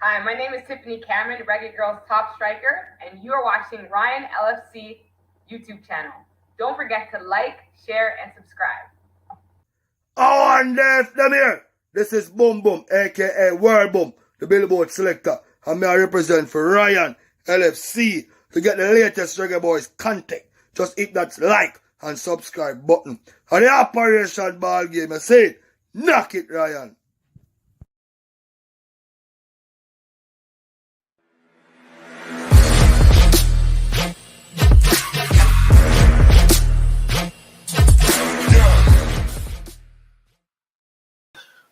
Hi, my name is Tiffany Cameron, Reggae Girl's top striker, and you are watching Ryan LFC YouTube channel. Don't forget to like, share, and subscribe. Oh, and there's them here. This is Boom Boom, aka World Boom, the Billboard selector, and me I represent for Ryan LFC. To get the latest Reggae Boyz content, just hit that like and subscribe button. And the Operation Ball Game, I say, knock it, Ryan.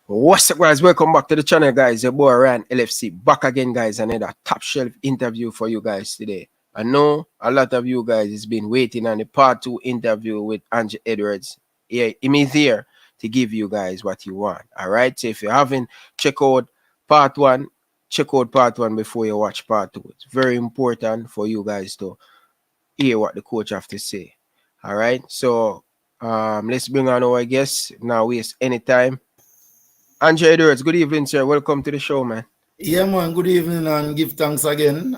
What's up, guys? Welcome back to the channel, guys. Your boy Ryan LFC back again, guys. Another top shelf interview for you guys today. I know a lot of you guys has been waiting on the part 2 interview with Andrew Edwards. Yeah, he is here to give you guys what you want. All right. So if you haven't checked out part 1, check out part 1 before you watch part 2. It's very important for you guys to hear what the coach have to say. All right. So let's bring on our guests. Now waste any time. Andrew Edwards, good evening, sir. Welcome to the show, man. Yeah, man. Good evening and give thanks again.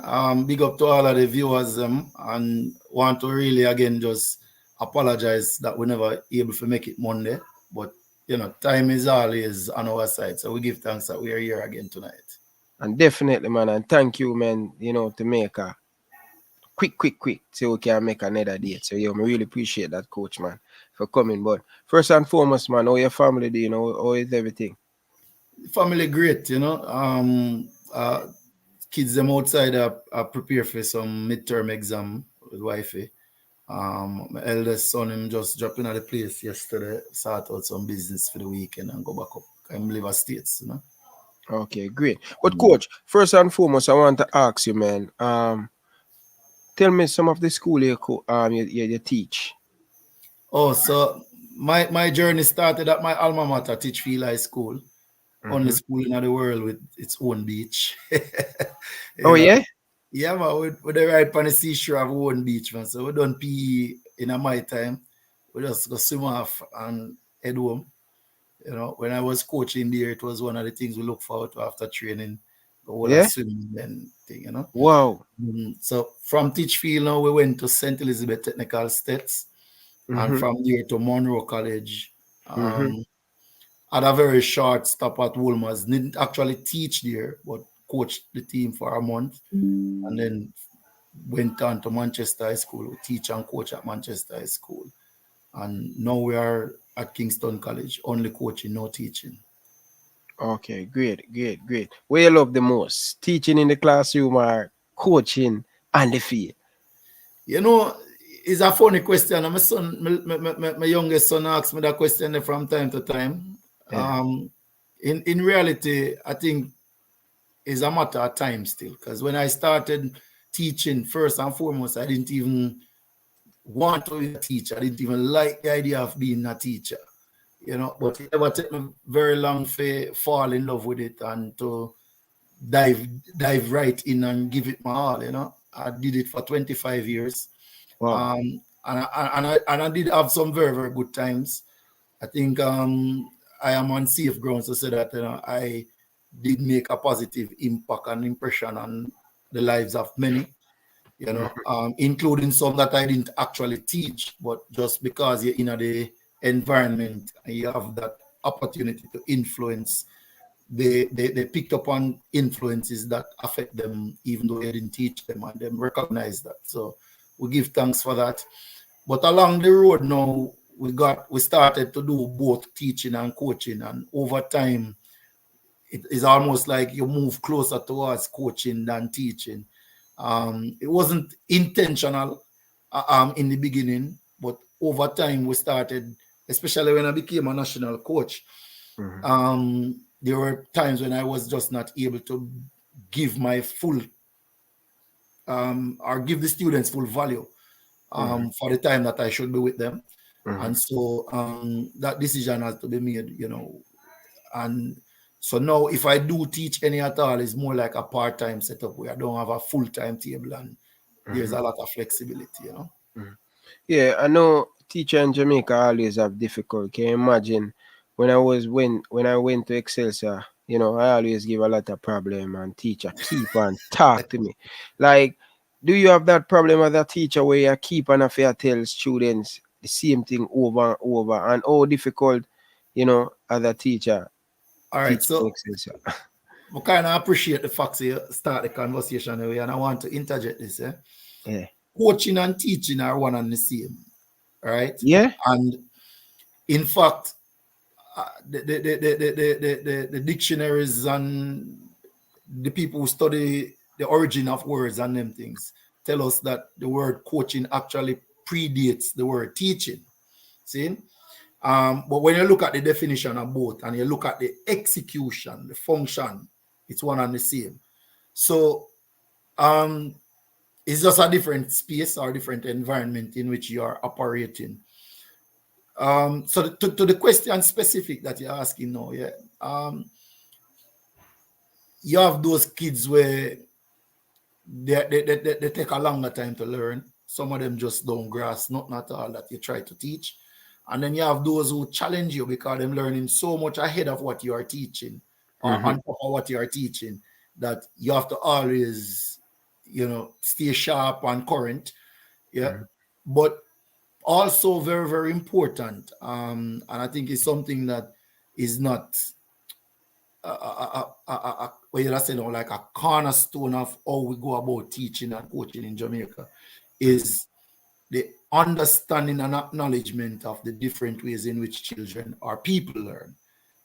Big up to all of the viewers and want to really again just apologize that we're never able to make it Monday. But you know, time is always on our side. So we give thanks that we are here again tonight. And definitely, man, and thank you, man, you know, to make a quick so we can make another date. So yeah, I really appreciate that, coach, man, for coming. But first and foremost, man, how your family do, you know, how is everything? Family great, you know. Kids them outside are prepare for some midterm exam with wifey. My eldest son him just dropping at the place yesterday, start out some business for the weekend and go back up. I'm Liver States, you know. Okay, great. But coach, first and foremost, I want to ask you, man. Tell me some of the school you teach. Oh, so my journey started at my alma mater, Teachfield High School. Only school in the world with its own beach. Oh, yeah? Yeah, man. We the right on the seashore have our own beach, man. So we done PE in my time. We just go swim off and head home. You know, when I was coaching there, it was one of the things we look forward to after training. The whole swimming and thing, you know. Wow. So from Teachfield now we went to St. Elizabeth Technical States. And from there to Monroe College. Had a very short stop at Wolmer's. Didn't actually teach there, but coached the team for a month. And then went on to Manchester High School, teach and coach at Manchester High School. And now we are at Kingston College, only coaching, no teaching. Okay, great. What you love the most? Teaching in the classroom or coaching on the field? You know, it's a funny question. My son, my youngest son asks me that question from time to time. Yeah. In reality, I think it's a matter of time still. Because when I started teaching, first and foremost, I didn't even want to be a teacher. I didn't even like the idea of being a teacher. You know, but it never took me very long to fall in love with it and to dive right in and give it my all, you know. I did it for 25 years. Wow. And I did have some very, very good times. I think I am on safe grounds to say that, you know, I did make a positive impact and impression on the lives of many, you know, including some that I didn't actually teach, but just because you're in the environment and you have that opportunity to influence, they picked up on influences that affect them, even though you didn't teach them, and them recognize that. So we give thanks for that. But along the road now, we started to do both teaching and coaching, and over time it is almost like you move closer towards coaching than teaching. It wasn't intentional in the beginning, but over time we started, especially when I became a national coach. There were times when I was just not able to give my full or give the students full value for the time that I should be with them. And so that decision has to be made, you know. And so now if I do teach any at all, it's more like a part-time setup where I don't have a full-time table, and there's a lot of flexibility, you know. Yeah, I know teacher in Jamaica always have difficult. Can you imagine when I went to Excelsior You know, I always give a lot of problem and teacher keep on talk to me. Like, do you have that problem as a teacher where you keep on affair tell students the same thing over and over, and how difficult, you know, as a teacher All right, teach so makes sense. I kind of appreciate the fact that you start the conversation away, and I want to interject this. Yeah. Coaching and teaching are one and the same, right? Yeah. And in fact, the dictionaries and the people who study the origin of words and them things tell us that the word coaching actually predates the word teaching. See? But when you look at the definition of both and you look at the execution, the function, it's one and the same. So it's just a different space or different environment in which you are operating. So to the question specific that you're asking now, yeah, you have those kids where they take a longer time to learn. Some of them just don't grasp not all that you try to teach. And then you have those who challenge you because they're learning so much ahead of what you are teaching or on top of what you are teaching that you have to always, you know, stay sharp and current. Yeah. But also very, very important. And I think it's something that is not what you say, like a cornerstone of how we go about teaching and coaching in Jamaica is the understanding and acknowledgement of the different ways in which children or people learn.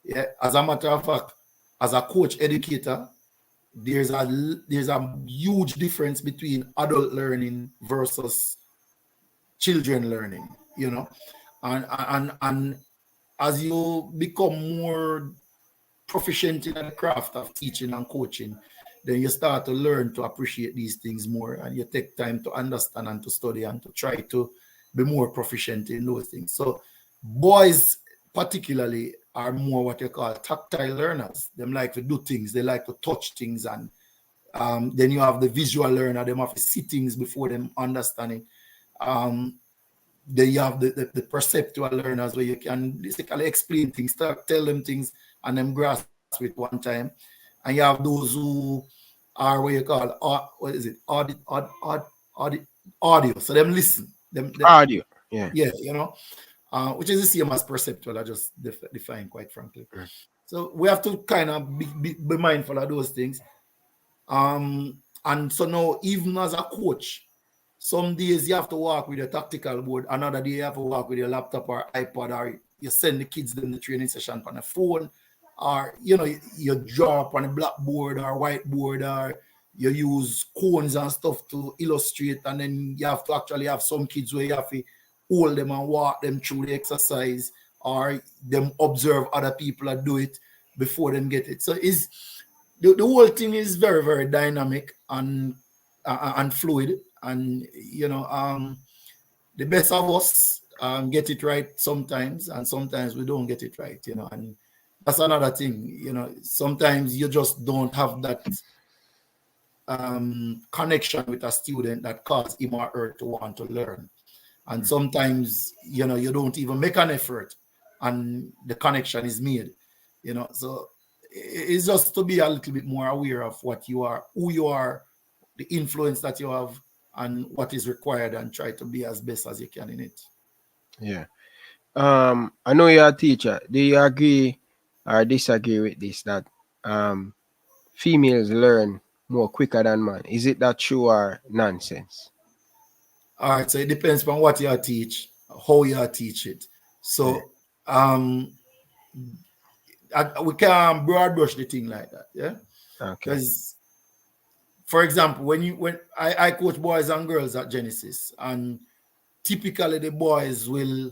Yeah, as a matter of fact, as a coach educator, there's a huge difference between adult learning versus children learning, you know, and as you become more proficient in the craft of teaching and coaching, then you start to learn to appreciate these things more, and you take time to understand and to study and to try to be more proficient in those things. So boys particularly are more what you call tactile learners. They like to do things, they like to touch things, and then you have the visual learner, them have to see things before them understanding. Then you have the perceptual learners where you can basically explain things, tell them things, and them grasp it one time. And you have those who are what you call audio. So them listen. Audio. Yeah. Yeah, you know, which is the same as perceptual. I just define quite frankly. So we have to kind of be mindful of those things. And so now, even as a coach, some days you have to walk with your tactical board. Another day you have to walk with your laptop or iPad, or you send the kids them the training session on a phone, or you know, you draw up on a blackboard or whiteboard, or you use cones and stuff to illustrate, and then you have to actually have some kids where you have to hold them and walk them through the exercise, or them observe other people that do it before them get it. So it's the whole thing is very, very dynamic and fluid. And you know, the best of us get it right sometimes, and sometimes we don't get it right, you know. And that's another thing, you know, sometimes you just don't have that connection with a student that causes him or her to want to learn. And sometimes, you know, you don't even make an effort and the connection is made, you know. So it's just to be a little bit more aware of what you are, who you are, the influence that you have, and what is required, and try to be as best as you can in it. Yeah. I know you're a teacher. Do you agree or disagree with this, that females learn more quicker than men? Is it that true or nonsense? All right, so it depends on what you teach, how you teach it. So we can't broad brush the thing like that, yeah. Okay. Because, for example, when I coach boys and girls at Genesis, and typically the boys will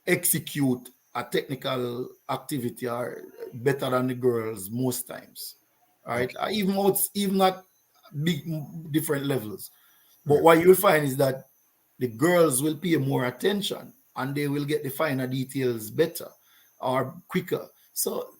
execute a technical activity or better than the girls most times, right? Okay. Even at big different levels. But what you'll find is that the girls will pay more attention and they will get the finer details better or quicker. So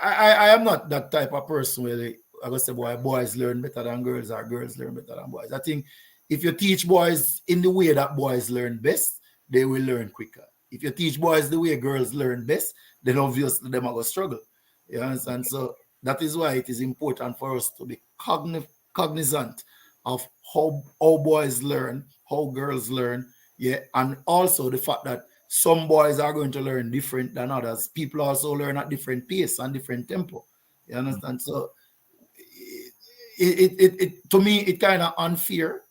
I am not that type of person where I go say, boys learn better than girls or girls learn better than boys. I think if you teach boys in the way that boys learn best, they will learn quicker. If you teach boys the way girls learn best, then obviously them are going to struggle. You understand? So that is why it is important for us to be cognizant of how boys learn, how girls learn, yeah, and also the fact that some boys are going to learn different than others. People also learn at different pace and different tempo. You understand? So it to me, it kind of unfair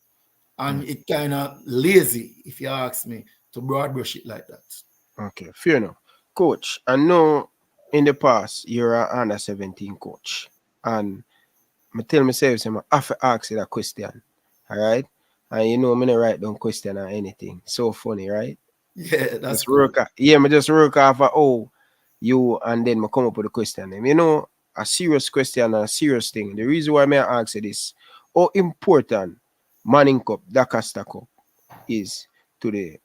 and it kind of lazy, if you ask me, to broad brush it like that. Okay, fair enough. Coach, I know in the past you're an under 17 coach. And I tell myself, I have to ask you that question. All right? And you know, I'm not write down question or anything. So funny, right? Yeah, that's Just cool. I just work off of you and then I come up with a question. You know, a serious question and a serious thing. The reason why I ask you this, how important Manning Cup, Dakasta Cup is to the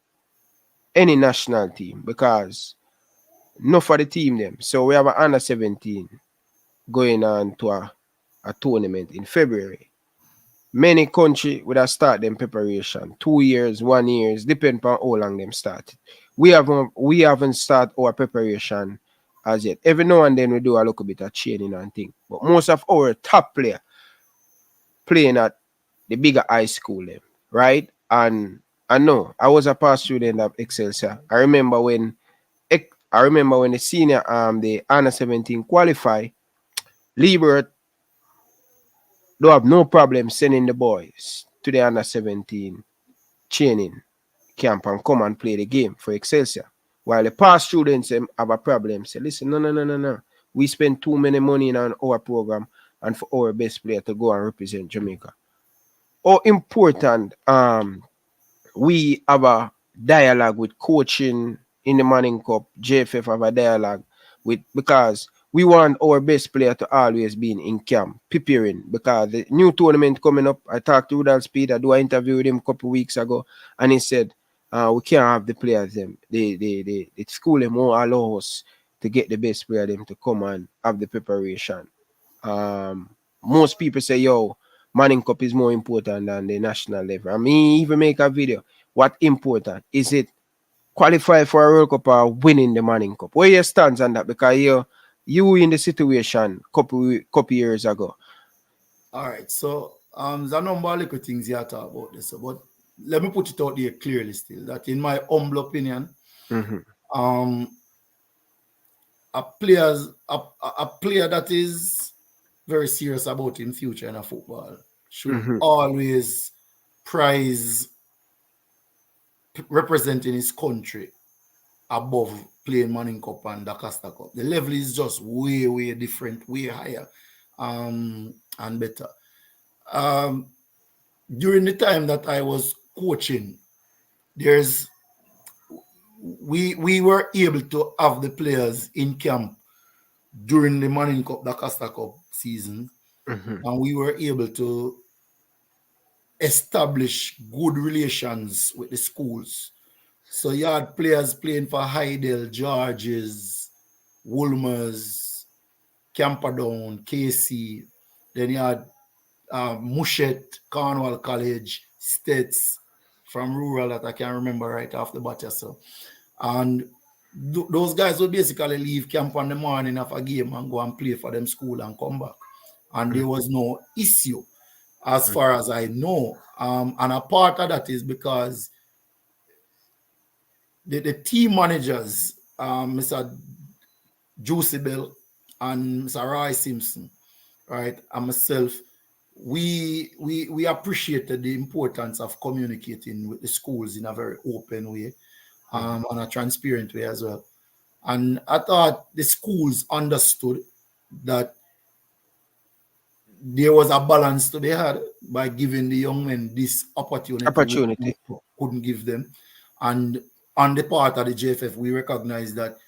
any national team, because not for the team them. So we have an under 17 going on to a tournament in February. Many country would have start them preparation 2 years, 1 year, depend on how long them start. We haven't start our preparation as yet. Every now and then we do a little bit of training and thing. But most of our top player playing at the bigger high school them, right? And I know I was a past student of Excelsior. I remember when the senior the under 17 qualify, Liebert don't have no problem sending the boys to the under 17 training camp and come and play the game for Excelsior. While the past students have a problem, say, listen, no. We spend too many money on our program and for our best player to go and represent Jamaica. How important we have a dialogue with coaching in the Manning Cup, JFF have a dialogue with, because we want our best player to always be in camp, preparing, because the new tournament coming up. I talked to Rudolph Speed, I do an interview with him a couple of weeks ago, and he said, we can't have the players them. The school them won't allow us to get the best player them to come and have the preparation. Most people say, yo, Manning Cup is more important than the national level. I mean, even make a video. What important? Is it qualify for a World Cup or winning the Manning Cup? Where your stands on that? Because you in the situation couple years ago. All right, so there's a number of little things you have to talk about this, but let me put it out there clearly still that in my humble opinion, a player that is very serious about his future in a football should always prize representing his country above playing Manning Cup and the Costa Cup. The level is just way different, way higher, and better. During the time that I was coaching, we were able to have the players in camp during the Manning Cup, the Costa Cup season, and we were able to establish good relations with the schools. So you had players playing for Hydel, Georges, Wolmer's, Camperdown, KC. Then you had Mushet, Cornwall College, States from rural that I can't remember right off the bat. So, and those guys would basically leave camp on the morning of a game and go and play for them school and come back. And there was no issue as far as I know. And a part of that is because the team managers, Mr. Juicy Bell and Mr. Roy Simpson, right, and myself, we appreciated the importance of communicating with the schools in a very open way, and a transparent way as well. And I thought the schools understood that there was a balance to be had by giving the young men this opportunity. We couldn't give them. And on the part of the JFF, we recognize that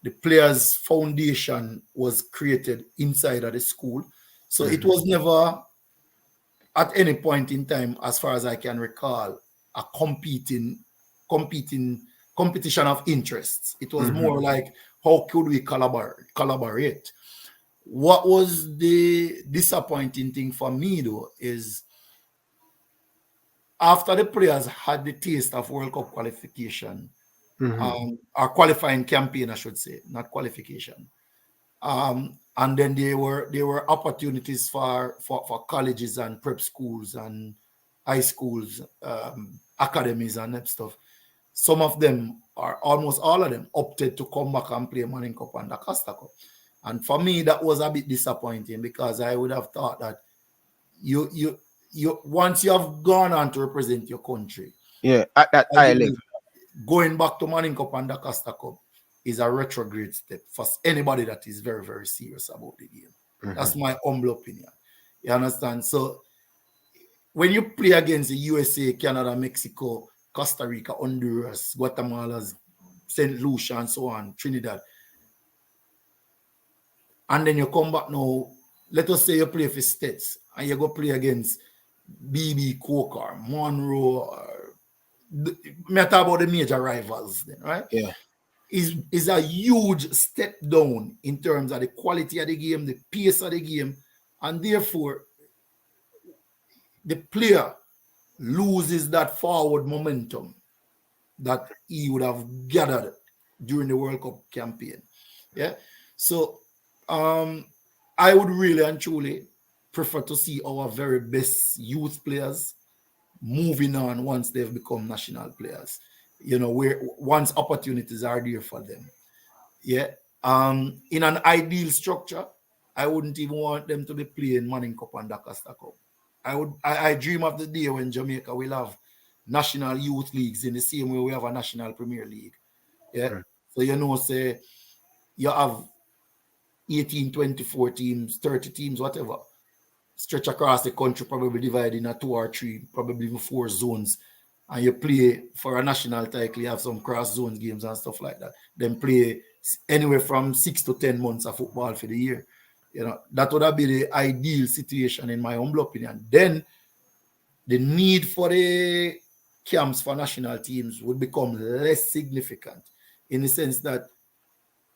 the players' foundation was created inside of the school. So it was never, at any point in time, as far as I can recall, a competition of interests. It was more like, how could we collaborate? What was the disappointing thing for me, though, is after the players had the taste of World Cup qualification, or qualifying campaign, I should say, not qualification, And then there were opportunities for colleges and prep schools and high schools, academies and that stuff. Some of them, or almost all of them, opted to come back and play Manning Cup and the Costa Cup. And for me, that was a bit disappointing because I would have thought that you once you have gone on to represent your country, at that high level, going back to Manning Cup and the Costa Cup is a retrograde step for anybody that is very, very serious about the game. That's my humble opinion. You understand? So when you play against the USA, Canada, Mexico, Costa Rica, Honduras, Guatemala, St. Lucia, and so on, Trinidad, and then you come back now, let us say you play for States, and you go play against BB, Coke, or Monroe, me talk about the major rivals then, right? Yeah. Is a huge step down in terms of the quality of the game, the pace of the game, and therefore the player loses that forward momentum that he would have gathered during the World Cup campaign. Yeah. So I would really and truly prefer to see our very best youth players moving on once they've become national players. You know, where once opportunities are there for them. Yeah. In an ideal structure, I wouldn't even want them to be playing Manning Cup and the Costa Cup. I dream of the day when Jamaica will have national youth leagues in the same way we have a national Premier League. Yeah. Right. So you know, say you have 18, 24 teams, 30 teams, whatever, stretch across the country, probably divided in a 2 or 3, probably even 4 zones. And you play for a national title, you have some cross-zone games and stuff like that. Then play anywhere from 6 to 10 months of football for the year. You know, that would have been the ideal situation in my humble opinion. Then the need for the camps for national teams would become less significant in the sense that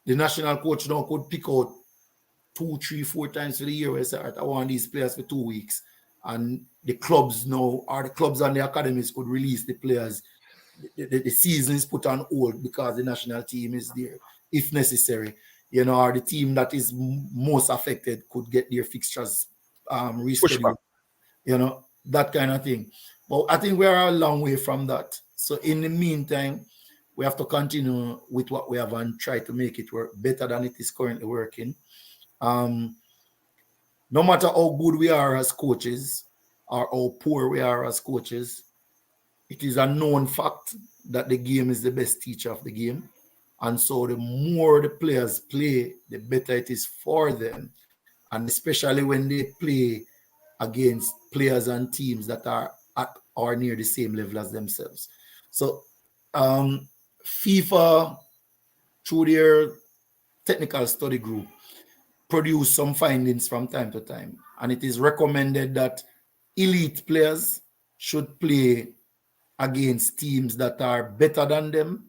the national coach now could pick out 2, 3, 4 times for the year where say, I want these players for 2 weeks. And the clubs now, or the clubs and the academies could release the players. The season is put on hold because the national team is there, if necessary. You know, or the team that is most affected could get their fixtures rescheduled. You know, that kind of thing. But I think we are a long way from that. So in the meantime, we have to continue with what we have and try to make it work better than it is currently working. No matter how good we are as coaches or how poor we are as coaches, it is a known fact that the game is the best teacher of the game. And so the more the players play, the better it is for them. And especially when they play against players and teams that are at or near the same level as themselves. So FIFA, through their technical study group, produce some findings from time to time. And it is recommended that elite players should play against teams that are better than them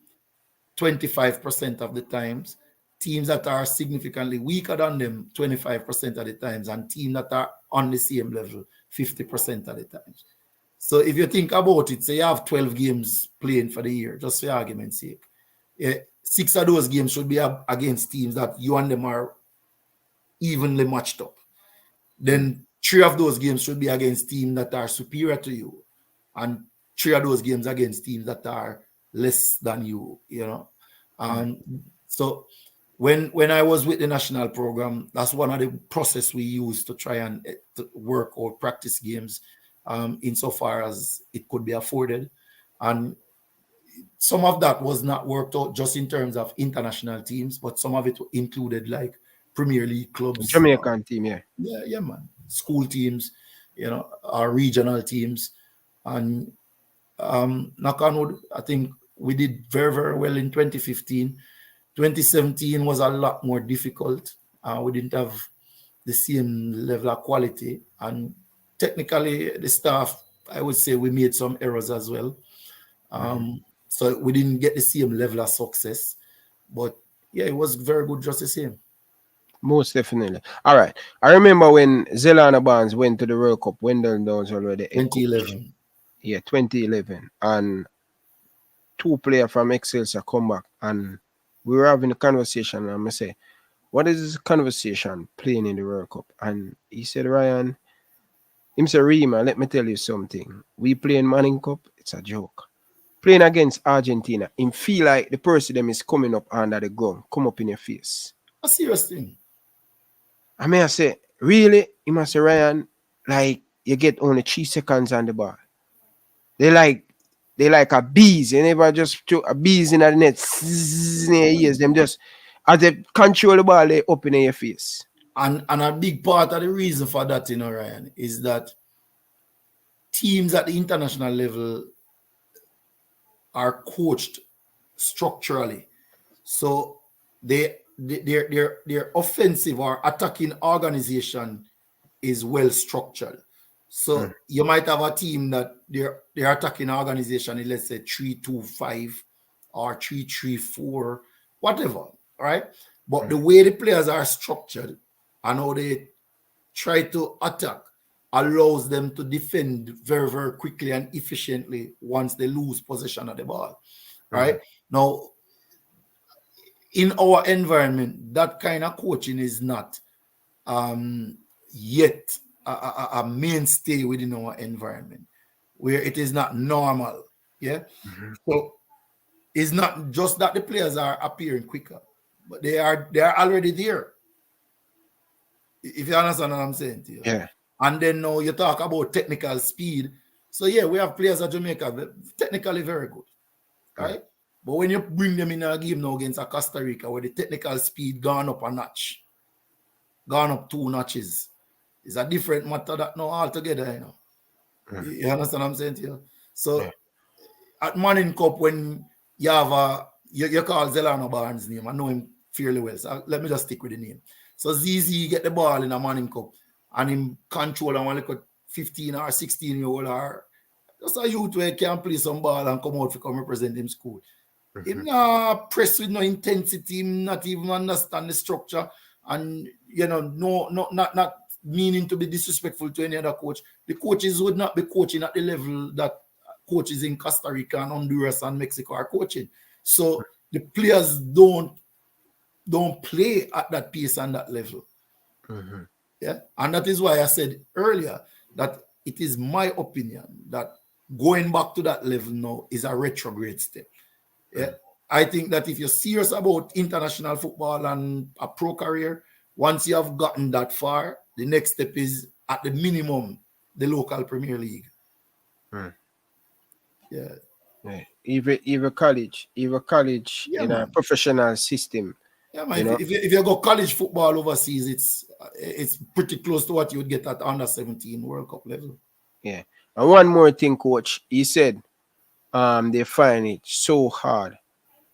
25% of the times, teams that are significantly weaker than them 25% of the times, and teams that are on the same level 50% of the times. So if you think about it, say you have 12 games playing for the year, just for argument's sake. 6 of those games should be against teams that you and them are evenly matched up. Then 3 of those games should be against teams that are superior to you, and 3 of those games against teams that are less than you, you know. So when I was with the national program, that's one of the process we use to try and work or practice games insofar as it could be afforded. And some of that was not worked out just in terms of international teams, but some of it included like Premier League clubs. Jamaican team, yeah. Yeah, man. School teams, you know, our regional teams. And knock on wood, I think we did very, very well in 2015. 2017 was a lot more difficult. We didn't have the same level of quality. And technically, the staff, I would say we made some errors as well. So we didn't get the same level of success. But yeah, it was very good just the same. Most definitely. All right. I remember when Zelana Barnes went to the World Cup, Wendell Downs already. 2011. Yeah, 2011. And 2 players from Excelsior come back. And we were having a conversation. And I say, what is this conversation playing in the World Cup? And he said, Ryan, him say, Rima, let me tell you something. We playing Manning Cup, it's a joke. Playing against Argentina, him feel like the person them is coming up under the gun, come up in your face. A serious thing. I mean, I say, really? He must say, Ryan, like, you get only 3 seconds on the ball. They like a bees. They never just throw a bees in the net. In their ears. Them just, as they control the ball, they open in your face. And a big part of the reason for that, you know, Ryan, is that teams at the international level are coached structurally. So their offensive or attacking organization is well structured. So you might have a team that their attacking organization is, let's say, 3-2-5 or 3-3-4, whatever, right? But the way the players are structured and how they try to attack allows them to defend very, very quickly and efficiently once they lose possession of the ball, right? Now, in our environment, that kind of coaching is not yet a mainstay within our environment, where it is not normal, yeah? So it's not just that the players are appearing quicker, but they are already there. If you understand what I'm saying to you. Yeah. And then now you talk about technical speed. So yeah, we have players at Jamaica technically very good, right? But when you bring them in a game now against a Costa Rica where the technical speed gone up a notch, gone up 2 notches, it's a different matter that now altogether, you know. You understand what I'm saying to you? So at Manning Cup, when you have you call Zelano Barnes' name, I know him fairly well, so let me just stick with the name. So ZZ get the ball in a Manning Cup and him control and one like 15 or 16-year-old or just a youth where can play some ball and come out to come represent him school. Him not press with no intensity, him not even understand the structure, and you know, not meaning to be disrespectful to any other coach. The coaches would not be coaching at the level that coaches in Costa Rica and Honduras and Mexico are coaching. So the players don't play at that pace and that level. Yeah, and that is why I said earlier that it is my opinion that going back to that level now is a retrograde step. Yeah, I think that if you're serious about international football and a pro career, once you have gotten that far, the next step is at the minimum the local Premier League. Yeah. Even college in a professional system. Yeah, man. If you go college football overseas, it's pretty close to what you would get at under 17 World Cup level. Yeah. And one more thing, coach, he said they find it so hard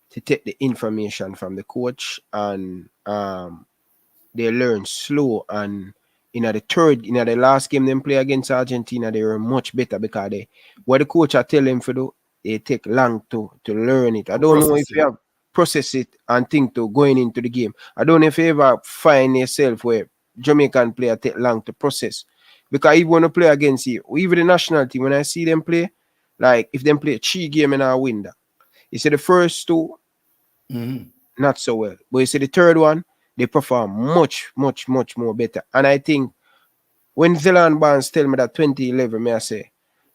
to take the information from the coach, and they learn slow. And in the last game they play against Argentina, they were much better because what the coach are telling them to do, they take long to learn it. I don't know if you have process it and think to going into the game. I don't know if you ever find yourself where Jamaican player take long to process. Because even when I play against you, even the national team, when I see them play, like if them play 3 games and I win that. You see the first 2, not so well. But you see the third one, they perform much, much, much more better. And I think when Zelan Barnes tell me that 2011, may I say,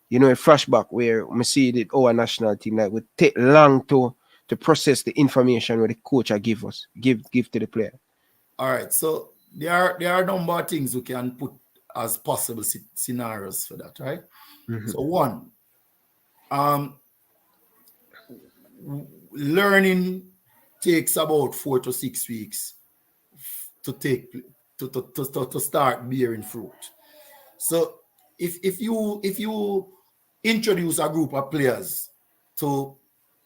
you know, a flashback where we see it our national team like would take long to process the information where the coach give to the player. All right, so there are a number of things we can put as possible scenarios for that, right? So one, learning takes about 4 to 6 weeks to start bearing fruit. So if you introduce a group of players to,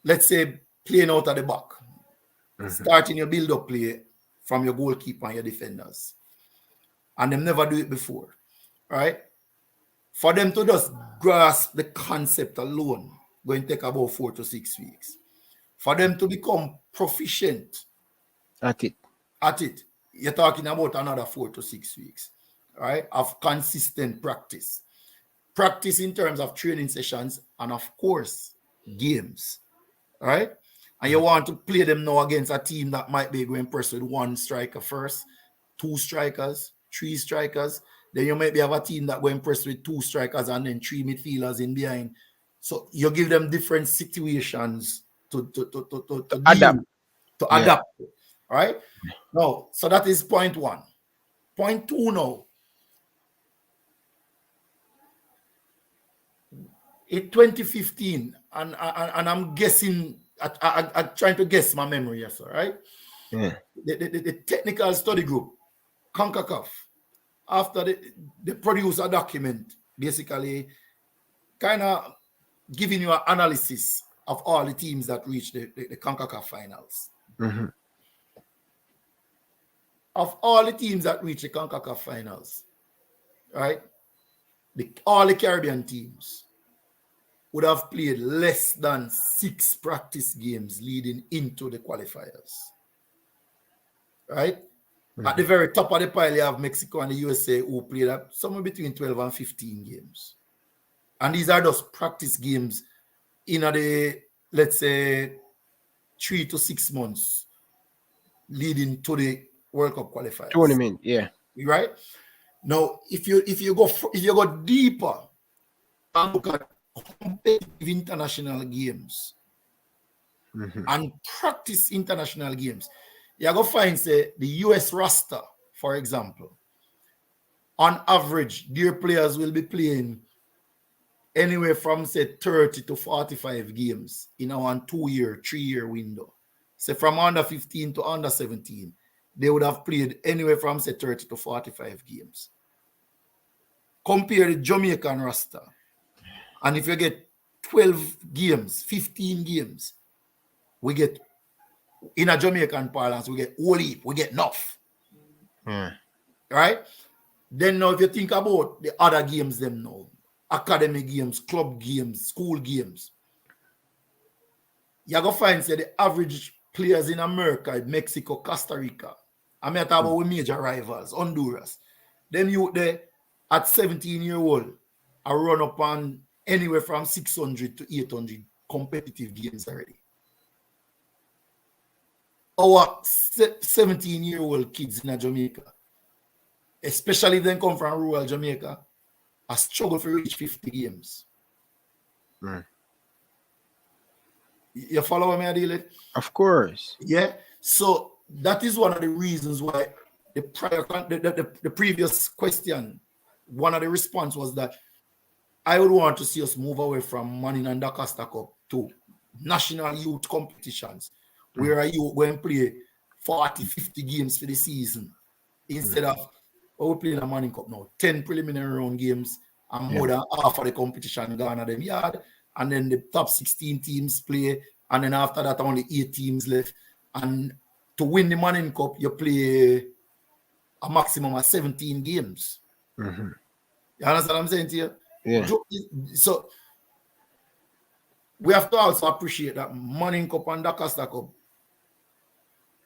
let's say, playing out at the back, starting your build-up play from your goalkeeper and your defenders, and them never do it before, right? For them to just grasp the concept alone, going to take about 4 to 6 weeks. For them to become proficient at it, you're talking about another 4 to 6 weeks, right? Of consistent practice. Practice in terms of training sessions and, of course, games, right? and you want to play them now against a team that might be going press with 1 striker first, 2 strikers, 3 strikers, then you might have a team that go press with 2 strikers and then 3 midfielders in behind. So you give them different situations to adapt. Adapt, right? Now, so that is point 1. Point 2 now. In 2015, and I'm guessing, I'm trying to guess my memory, yes, all right? Yeah. The technical study group, CONCACAF, after they produce a document, basically kind of giving you an analysis of all the teams that reached the CONCACAF finals. Mm-hmm. Of all the teams that reached the CONCACAF finals, right? All the Caribbean teams would have played less than 6 practice games leading into the qualifiers. Right? Mm-hmm. At the very top of the pile, you have Mexico and the USA who played up somewhere between 12 and 15 games. And these are just practice games in the, let's say, 3 to 6 months leading to the World Cup qualifiers. Tournament, yeah. Right? Now, if you go deeper and look at competitive international games and practice international games, you're going to find, say, the US roster, for example, on average, their players will be playing anywhere from, say, 30 to 45 games in a 2-year, 3-year window. So from under 15 to under 17, they would have played anywhere from, say, 30 to 45 games. Compare the Jamaican roster. And if you get 12 games, 15 games, we get, in a Jamaican parlance, we get whole heap, we get enough. Right? Then now if you think about the other games them now, academy games, club games, school games, you're going to find, say, the average players in America, Mexico, Costa Rica, I mean, talk about with major rivals, Honduras, them you there at 17-year-old are run up on anywhere from 600 to 800 competitive games already. Our 17-year-old kids in Jamaica, especially then come from rural Jamaica, are struggle to reach 50 games. You follow me, Adile? Of course. Yeah. So that is one of the reasons why the previous question, one of the response was that I would want to see us move away from Manning and Costa Cup to national youth competitions, where you go and play 40, 50 games for the season instead of we play in a Manning Cup now, 10 preliminary round games and more than half of the competition gone at them yard, and then the top 16 teams play, and then after that only 8 teams left, and to win the Manning Cup you play a maximum of 17 games. You understand what I'm saying to you? Yeah. So we have to also appreciate that Manning Cup and Costa Cup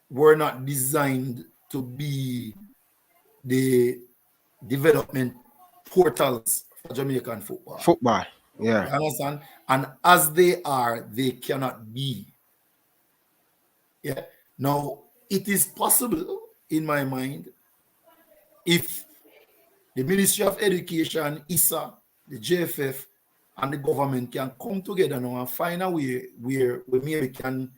were not designed to be the development portals for Jamaican football. Football, yeah. You understand? And as they are, they cannot be. Yeah. Now, it is possible, in my mind, if the Ministry of Education, ISA, the JFF, and the government can come together now and find a way where we maybe can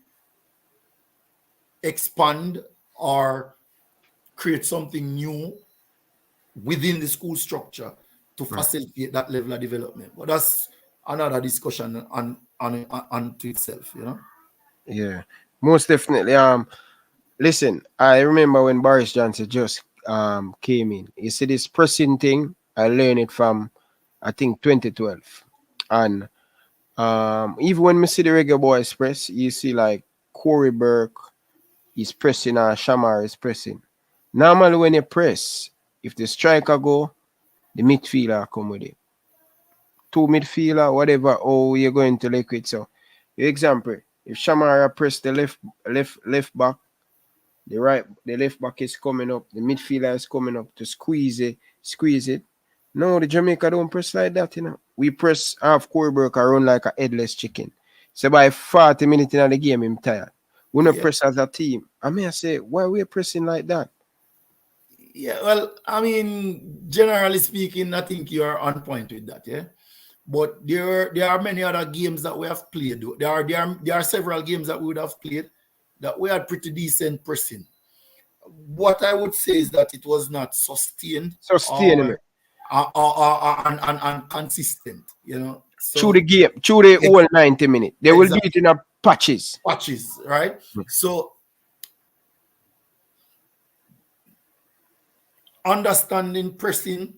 expand or create something new within the school structure to facilitate that level of development. But that's another discussion on to itself, you know? Yeah, most definitely. Listen, I remember when Boris Johnson just came in. You see this pressing thing, I learned it from, I think, 2012. And even when we see the Reggae Boyz press, you see like Corey Burke is pressing or Shamar is pressing. Normally when you press, if the striker go, the midfielder come with it. 2 midfielder, whatever, oh, you're going to liquid. So, example, if Shamara press the left back, the left back is coming up, the midfielder is coming up to squeeze it. No, the Jamaica don't press like that, you know. We press half Corey Burke run like a headless chicken. So by 40 minutes in the game, I'm tired. We not press as a team. I mean, I say, why we pressing like that? Yeah, well, I mean, generally speaking, I think you are on point with that, yeah. But there are many other games that we have played. There are several games that we would have played that we had pretty decent pressing. What I would say is that it was not sustained Sustainable. and consistent, you know. So, through the game, through the whole 90 minutes. They will do it in a patches. Patches, right? So understanding pressing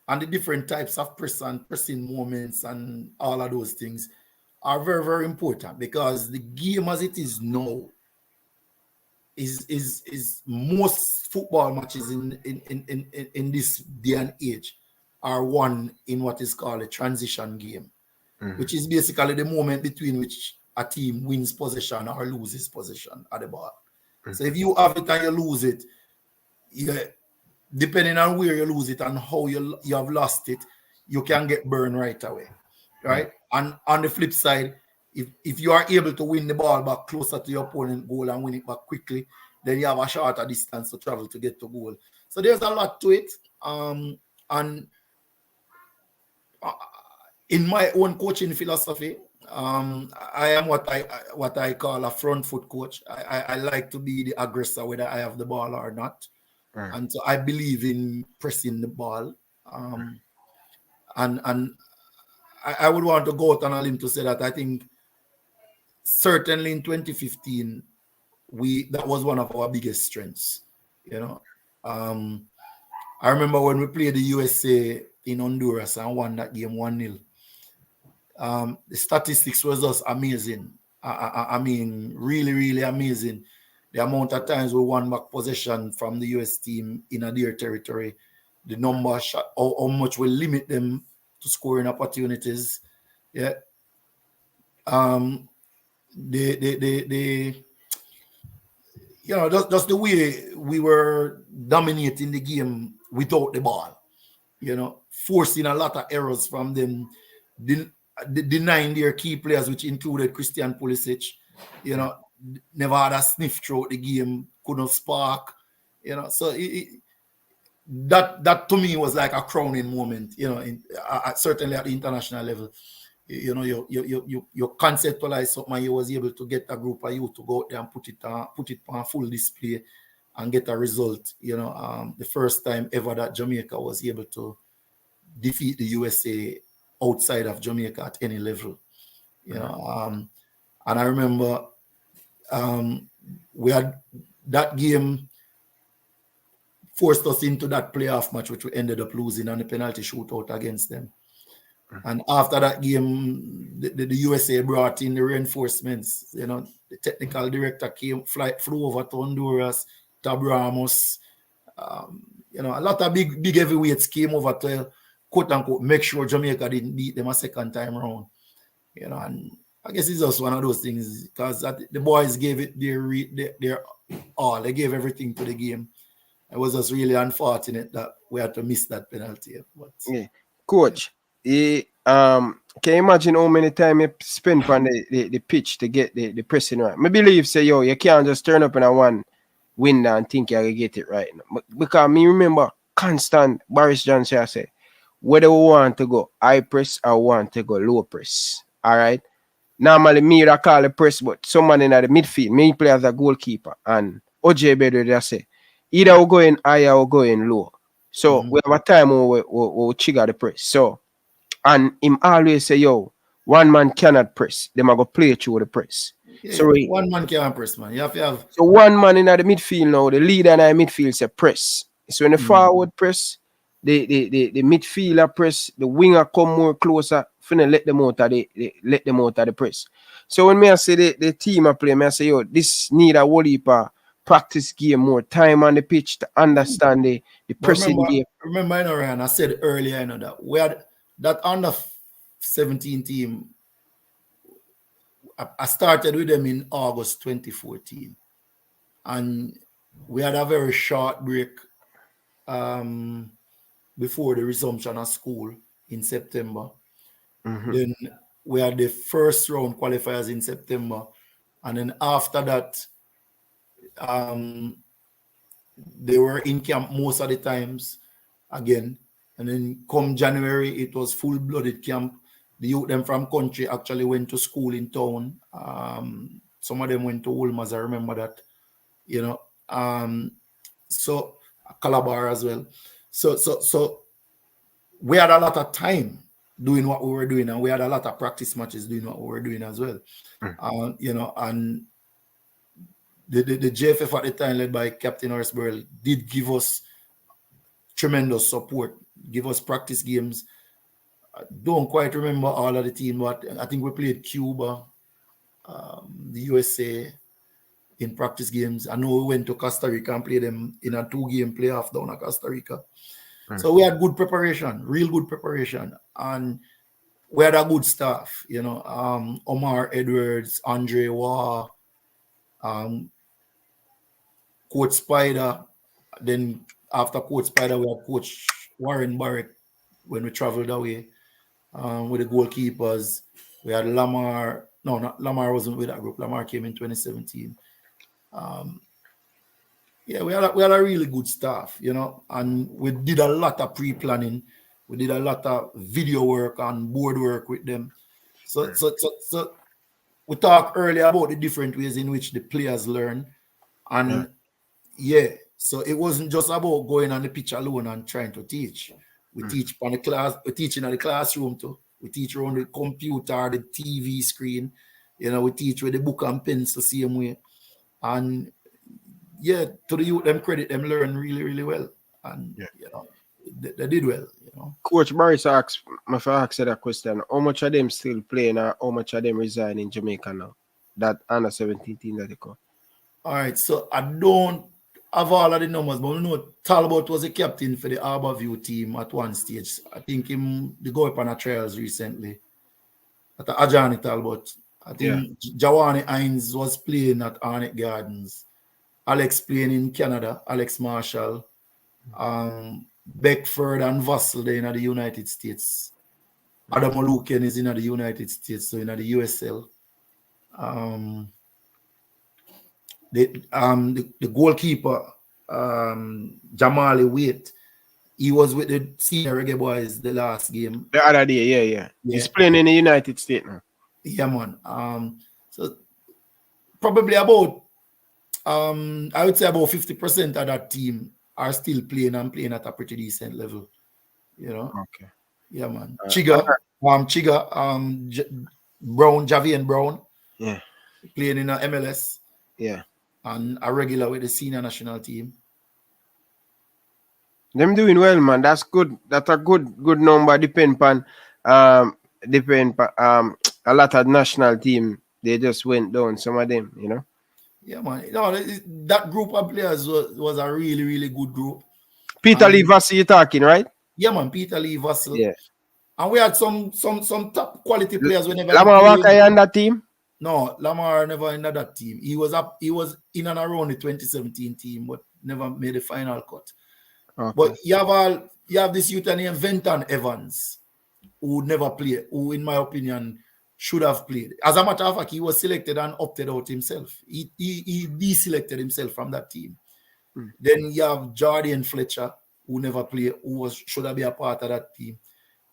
and the different types of pressing moments and all of those things are very, very important, because the game as it is now is most football matches in this day and age are won in what is called a transition game, which is basically the moment between which a team wins possession or loses possession at the ball. So if you have it and you lose it, depending on where you lose it and how you have lost it, you can get burned right away, right? And on the flip side, if you are able to win the ball back closer to your opponent goal and win it back quickly, then you have a shorter distance to travel to get to goal. So there's a lot to it. And in my own coaching philosophy, I am what I call a front foot coach. I like to be the aggressor, whether I have the ball or not. And so I believe in pressing the ball. And I would want to go out on a limb to say that I think certainly in 2015, that was one of our biggest strengths. You know, I remember when we played the USA in Honduras and won that game 1-0. The statistics was just amazing. I mean, really, really amazing. The amount of times we won back possession from the US team in their territory, the number shot, how much we limit them to scoring opportunities. Yeah. You know, just the way we were dominating the game without the ball, you know, forcing a lot of errors from them, denying their key players, which included Christian Pulisic, you know, never had a sniff throughout the game, couldn't spark, you know. So that to me was like a crowning moment, you know, certainly at the international level. You know, you conceptualize something and you was able to get a group of you to go out there and put it on full display and get a result. You know, the first time ever that Jamaica was able to defeat the USA outside of Jamaica at any level. You know, and I remember we had that game forced us into that playoff match, which we ended up losing on the penalty shootout against them. And after that game, the USA brought in the reinforcements. You know, the technical director flew over to Honduras, Tab Ramos. You know, a lot of big heavyweights came over to, quote unquote, make sure Jamaica didn't beat them a second time around. You know, and I guess it's just one of those things, because the boys gave it their all. They gave everything to the game. It was just really unfortunate that we had to miss that penalty. But yeah. Coach, can you imagine how many times you spend on the pitch to get the pressing right? I believe say, yo, you can't just turn up in a one window and think you're going to get it right. Because me remember constant Boris Johnson say, whether we want to go high press or want to go low press. All right. Normally me would call the press, but someone in the midfield, me play as a goalkeeper, and OJ Bedro just say, either we go in high or we go in low. So we have a time when we trigger the press. So, and him always say, yo, one man cannot press. They might go play through the press. yeah, So one man can't press, man. You have to have. So one man in the midfield now, the leader in the midfield say press. So when the forward press, the midfielder press, the winger come more closer, finna let them out of the press. So when me I say the team I play, me I say, yo, this need a whole heap of practice game, more time on the pitch to understand the pressing game. Remember, you know, Ryan, I said earlier, you know, that we had that under 17 team. I started with them in August 2014, and we had a very short break before the resumption of school in September. Then we had the first round qualifiers in September, and then after that, they were in camp most of the times again. And then come January, it was full-blooded camp. The youth them from country actually went to school in town. Some of them went to Ulmas, I remember that, you know. So Calabar as well. So we had a lot of time doing what we were doing, and we had a lot of practice matches doing what we were doing as well. You know, and the JFF at the time, led by Captain Horace Burrell, did give us tremendous support, give us practice games. I don't quite remember all of the team, but I think we played Cuba, the USA in practice games. I know we went to Costa Rica and played them in a 2-game playoff down at Costa Rica. So we had good preparation, real good preparation. And we had a good staff, you know. Omar Edwards, Andre Waugh, Coach Spider. Then after Coach Spider, we had Coach Warren Barrett when we traveled away with the goalkeepers. We had Lamar. No, not Lamar wasn't with that group. Lamar came in 2017. Yeah, we had a really good staff, you know, and we did a lot of pre-planning. We did a lot of video work and board work with them. So we talked earlier about the different ways in which the players learn. And yeah, so it wasn't just about going on the pitch alone and trying to teach. We teach on the class, we teach in the classroom too. We teach around the computer, the TV screen, you know, we teach with the book and pens the same way. And yeah, to the youth, them credit, them learn really, really well. And you know, they did well, you know. Coach Morris asked, my asked that question, how much of them still playing or how much of them resign in Jamaica now? That under 17 team that they call. All right, so I don't have all of the numbers, but we know Talbot was a captain for the Harborview team at one stage. I think they go up on a trials recently. At Ajani Talbot. I think Jawani Hines was playing at Arnett Gardens. Alex playing in Canada, Alex Marshall. Beckford and Vassell in the United States. Adam Oluken is in the United States, so in the USL. The goalkeeper, Jamali Waite, he was with the senior Reggae Boyz the last game. The other day, yeah. He's playing in the United States now. Yeah, man. So probably about I would say about 50% of that team are still playing and playing at a pretty decent level. You know? Okay. Yeah, man. Chiga, Brown, Javian Brown. Yeah. Playing in a MLS. Yeah. And a regular with the senior national team. Them doing well, man. That's good. That's a good number. Depend on a lot of national team. They just went down. Some of them, you know. Yeah, man. No, that group of players was a really, really good group. Peter Lee Vassell, you talking, right? Yeah, man. Peter Lee Vassell. Yeah. And we had some top quality players. Lamar Walker on that team? No, Lamar never in that team. He was in and around the 2017 team, but never made the final cut. Okay. But you have this youth named Venton Evans, who never played, who in my opinion should have played. As a matter of fact, he was selected and opted out himself. He deselected himself from that team. Then you have Jordan Fletcher, who never played, who should have been a part of that team.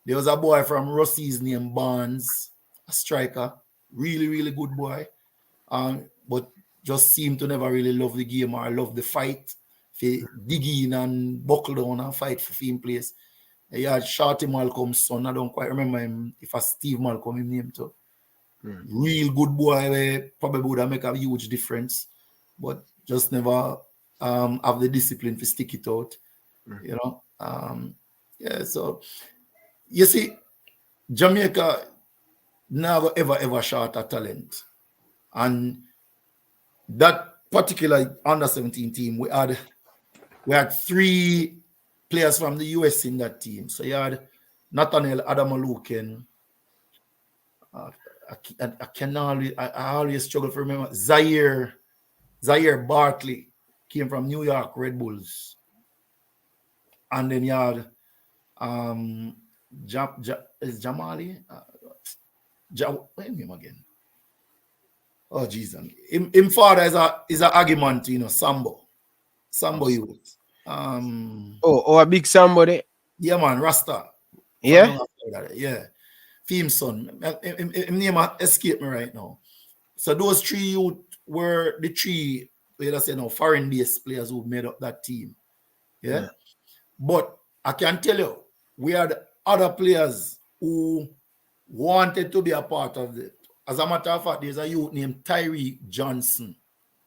There was a boy from Rossies named Barnes, a striker, really, really good boy, but just seemed to never really love the game or love the fight. Dig in and buckle down and fight for team place. He had Shorty Malcolm's son. I don't quite remember him. If a Steve Malcolm his name too. Real good boy. Probably would have make a huge difference, but just never have the discipline to stick it out. You know. Yeah. So you see, Jamaica never ever short of talent, and that particular under 17 team we had 3 players from the US in that team. So you had Nathaniel Adamaluken. I always struggle to remember. Zaire Bartley came from New York Red Bulls. And then you had Jamali. What's his name again? Oh Jesus. Him father is a argument, you know, Sambo youth. Oh, a big somebody. Yeah, man, Rasta. Yeah. Yeah. Theme son. Him name escape me right now. So those three youth were the three, let's say, foreign-based players who made up that team. Yeah? But I can tell you, we had other players who wanted to be a part of it. As a matter of fact, there's a youth named Tyree Johnson,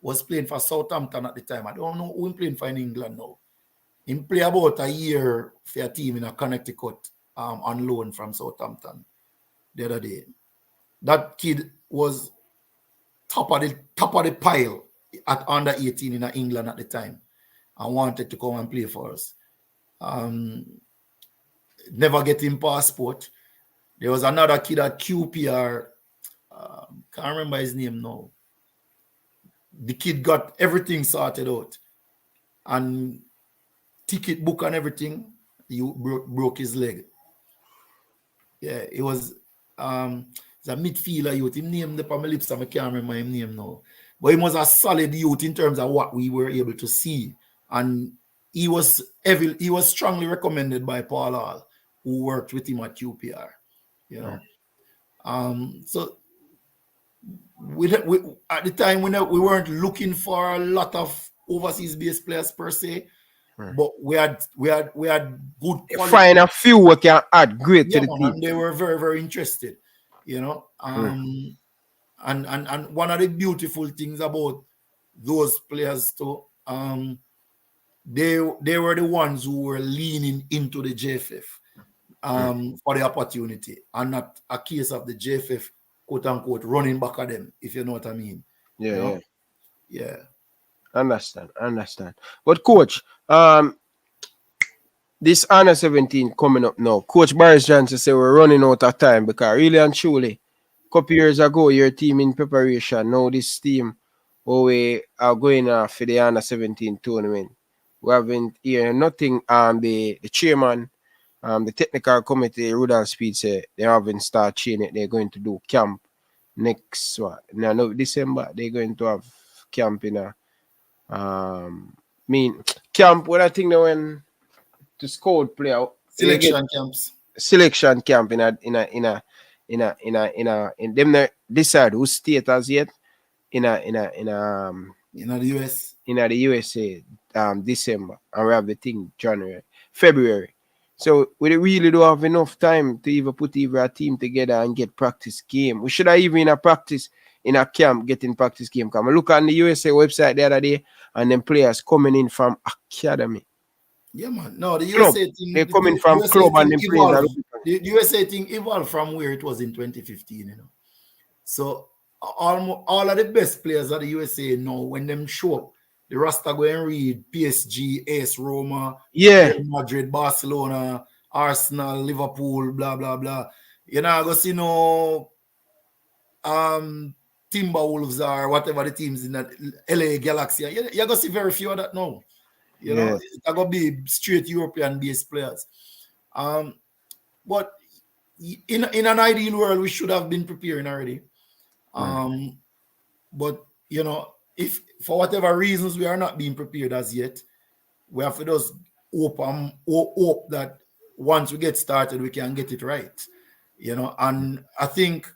was playing for Southampton at the time. I don't know who he's playing for in England now. He played about a year for a team in a Connecticut on loan from Southampton the other day. That kid was top of the pile at under 18 in England at the time and wanted to come and play for us. Never getting passport. There was another kid at QPR. Can't remember his name now. The kid got everything sorted out and ticket book and everything. He broke his leg. Yeah, it was it's a midfielder youth. His name on my lips, I can't remember his name now. But he was a solid youth in terms of what we were able to see. And he was strongly recommended by Paul Hall, who worked with him at QPR. You know. So we at the time we weren't looking for a lot of overseas based players per se. But we had good quality. Find a few who can add great to the team. And they were very, very interested, you know. And one of the beautiful things about those players too, they were the ones who were leaning into the JFF for the opportunity, and not a case of the JFF, quote unquote, running back at them, if you know what I mean. Yeah. Understand. But coach, this under 17 coming up now. Coach Boris Johnson said we're running out of time because really and truly, a couple years ago, your team in preparation. Now this team, we are going for the under 17 tournament. We haven't heard nothing. The chairman, the technical committee, Rudolph Speed said they haven't started training. They're going to do camp next December. They're going to have camp in a camp. What I think they went to scout player selection camp in them not decide who state as yet in the USA December, and we have the thing February. So we really don't have enough time to even put a team together and get practice game. We should have even in a camp getting practice game. Come look on the USA website the other day, and then players coming in from academy. Yeah, man. No, the club. USA thing. They're coming from USA club and then players. The USA thing evolved from where it was in 2015, you know. So all of the best players of the USA now, when them show up, the Rasta go and read PSG, AS Roma, Real Madrid, Barcelona, Arsenal, Liverpool, blah blah blah. You know, I go see no Timberwolves or whatever the teams in that LA Galaxy. You go see very few of that now. You know, it's going to be straight European-based players. But in an ideal world, we should have been preparing already. But, you know, if for whatever reasons we are not being prepared as yet, we have to just hope that once we get started, we can get it right. You know, and I think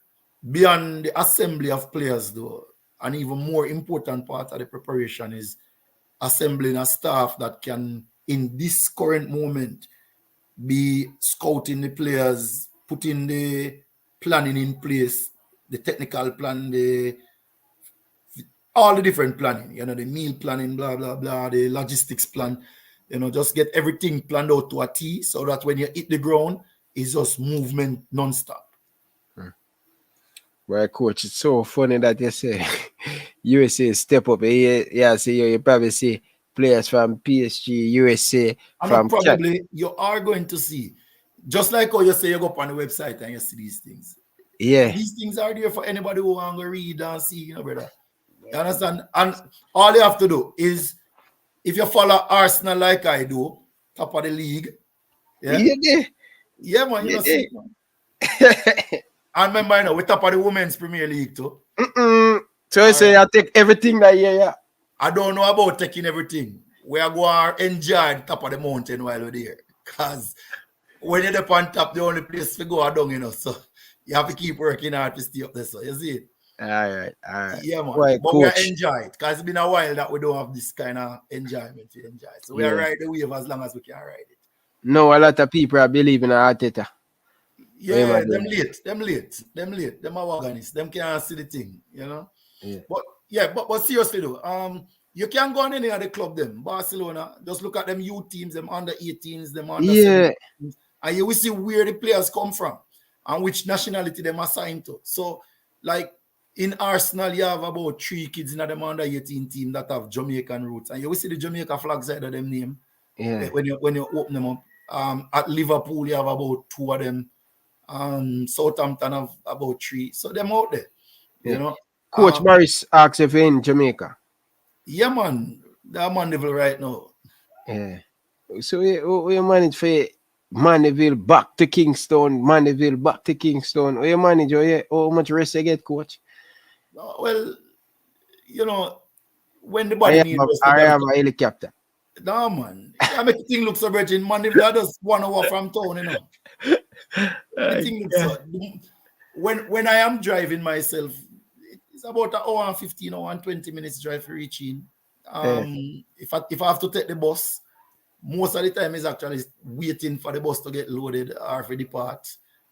beyond the assembly of players, though, an even more important part of the preparation is assembling a staff that can, in this current moment, be scouting the players, putting the planning in place, the technical plan, all the different planning, you know, the meal planning, blah, blah, blah, the logistics plan, you know, just get everything planned out to a T so that when you hit the ground, it's just movement non-stop. Well, coach, it's so funny that you say USA step up. You probably see players from PSG, USA. And probably you are going to see, just like how you say you go up on the website and you see these things. Yeah. These things are there for anybody who want to read and see, you know, brother. You understand? And all you have to do is, if you follow Arsenal like I do, top of the league. Yeah, man, you know, see, man. And remember, you know, we top of the Women's Premier League too. So you say I take everything that year, yeah. I don't know about taking everything. We are going to enjoy the top of the mountain while we're there. Because when you're up on top, the only place to go down, you know. So you have to keep working hard to stay up there. So you see it? All right. Yeah, man. Right, but coach. we enjoy it. Because it's been a while that we don't have this kind of enjoyment to enjoy. So we are ride the wave as long as we can ride it. No, a lot of people are believing in Arteta. Yeah, them late. Them are organists. Them can't see the thing, you know. Yeah. But seriously though, you can't go on any other club them. Barcelona, just look at them youth teams, them under 18s, them under 17s, and you will see where the players come from and which nationality them assigned to. So, like in Arsenal, you have about 3 kids in them under 18 team that have Jamaican roots, and you will see the Jamaica flag side of them name. Yeah. When you open them up. At Liverpool, you have about 2 of them. Southampton have about 3. So them out there. You know. Coach Morris asks if you're in Jamaica. Yeah, man. They're Mandeville right now. Yeah. So we manage for Mandeville back to Kingston, Mandeville back to Kingston. How you manage? How much rest you get, coach? Well, you know, when the body needs rest. I have a helicopter. No, man. I make the thing look so virgin. Mandeville are just 1 hour from town, you know. The thing looks so, when I am driving myself, it's about 1 hour and 15 or 20 minutes drive for reaching. If I have to take the bus, most of the time is actually waiting for the bus to get loaded or for depart.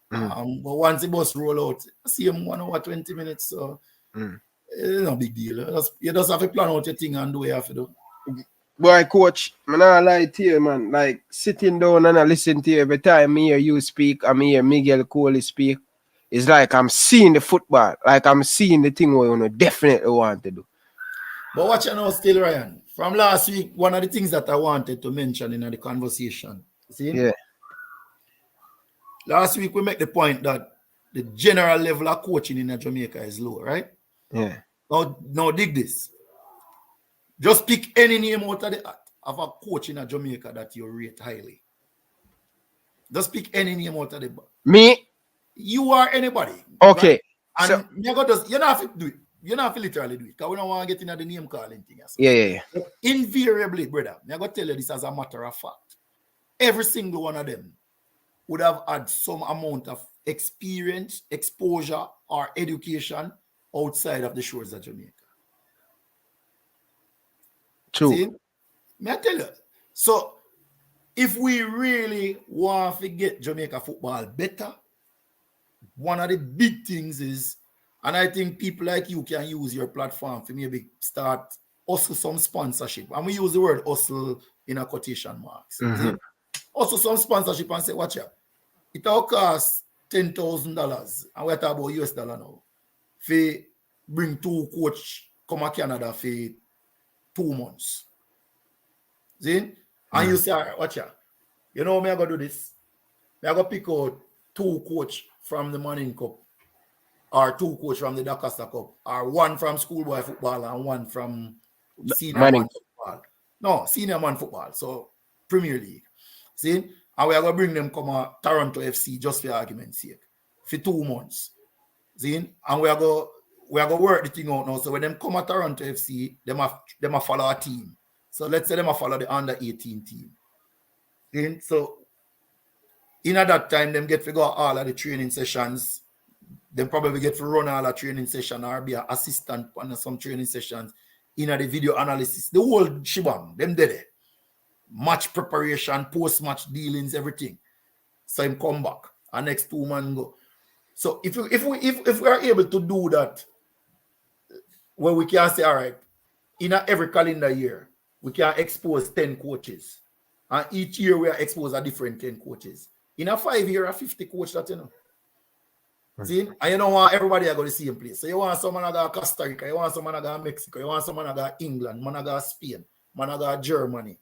But once the bus roll out, I see him 1 hour 20 minutes. So it's no big deal. You just have to plan out your thing and do what you have to do. Boy, coach, I'm not lie to you, man. Like sitting down and I listen to you every time I hear you speak, I hear Miguel Coley speak. It's like I'm seeing the football, like I'm seeing the thing where you definitely want to do. But watch you now still, Ryan. From last week, one of the things that I wanted to mention in the conversation. See? Yeah. Last week we make the point that the general level of coaching in Jamaica is low, right? Yeah. Now dig this. Just pick any name out of the hat of a coach in Jamaica that you rate highly. Just pick any name out of the bat. Me? You are anybody. Okay. Right? So, And you don't have to do it. You don't have to literally do it. Because we don't want to get into the name calling thing. Yeah. But invariably, brother, I'm going to tell you this as a matter of fact. Every single one of them would have had some amount of experience, exposure, or education outside of the shores of Jamaica. True. See? May I tell you? So, if we really want to get Jamaica football better, one of the big things is, and I think people like you can use your platform to maybe start hustle some sponsorship. And we use the word hustle in a quotation marks. Also some sponsorship and say, watch out. It all costs $10,000, and we're talking about US dollar now. For bring 2 coach come to Canada for 2 months. See? And you say, all right, watch out. You know me, I go do this. I go pick out 2 coach from the Morning Cup, or 2 coach from the Dakasta Cup, or 1 from schoolboy football and 1 from senior man football. No, senior man football. So Premier League. See? And we are going to bring them come to Toronto FC just for argument's sake. For 2 months. See? And we are going to work the thing out now. So when them come to Toronto FC, them a follow a team. So let's say them a follow the under 18 team. See? So in at that time, them get to go all of the training sessions. Them probably get to run all the training session or be an assistant on some training sessions. In the video analysis, the whole shibang, them did it. Match preparation, post-match dealings, everything. So him come back, and next 2 months go. So if we are able to do that, where we can say, all right, in every calendar year, we can expose 10 coaches. And each year we are exposed a different 10 coaches. In a 5 year, a 50 coach that you know. See? And you don't want everybody to go to the same place. So you want someone to go to Costa Rica, you want someone to go to Mexico, you want someone to go to England, someone to go to Spain, someone to go to Germany.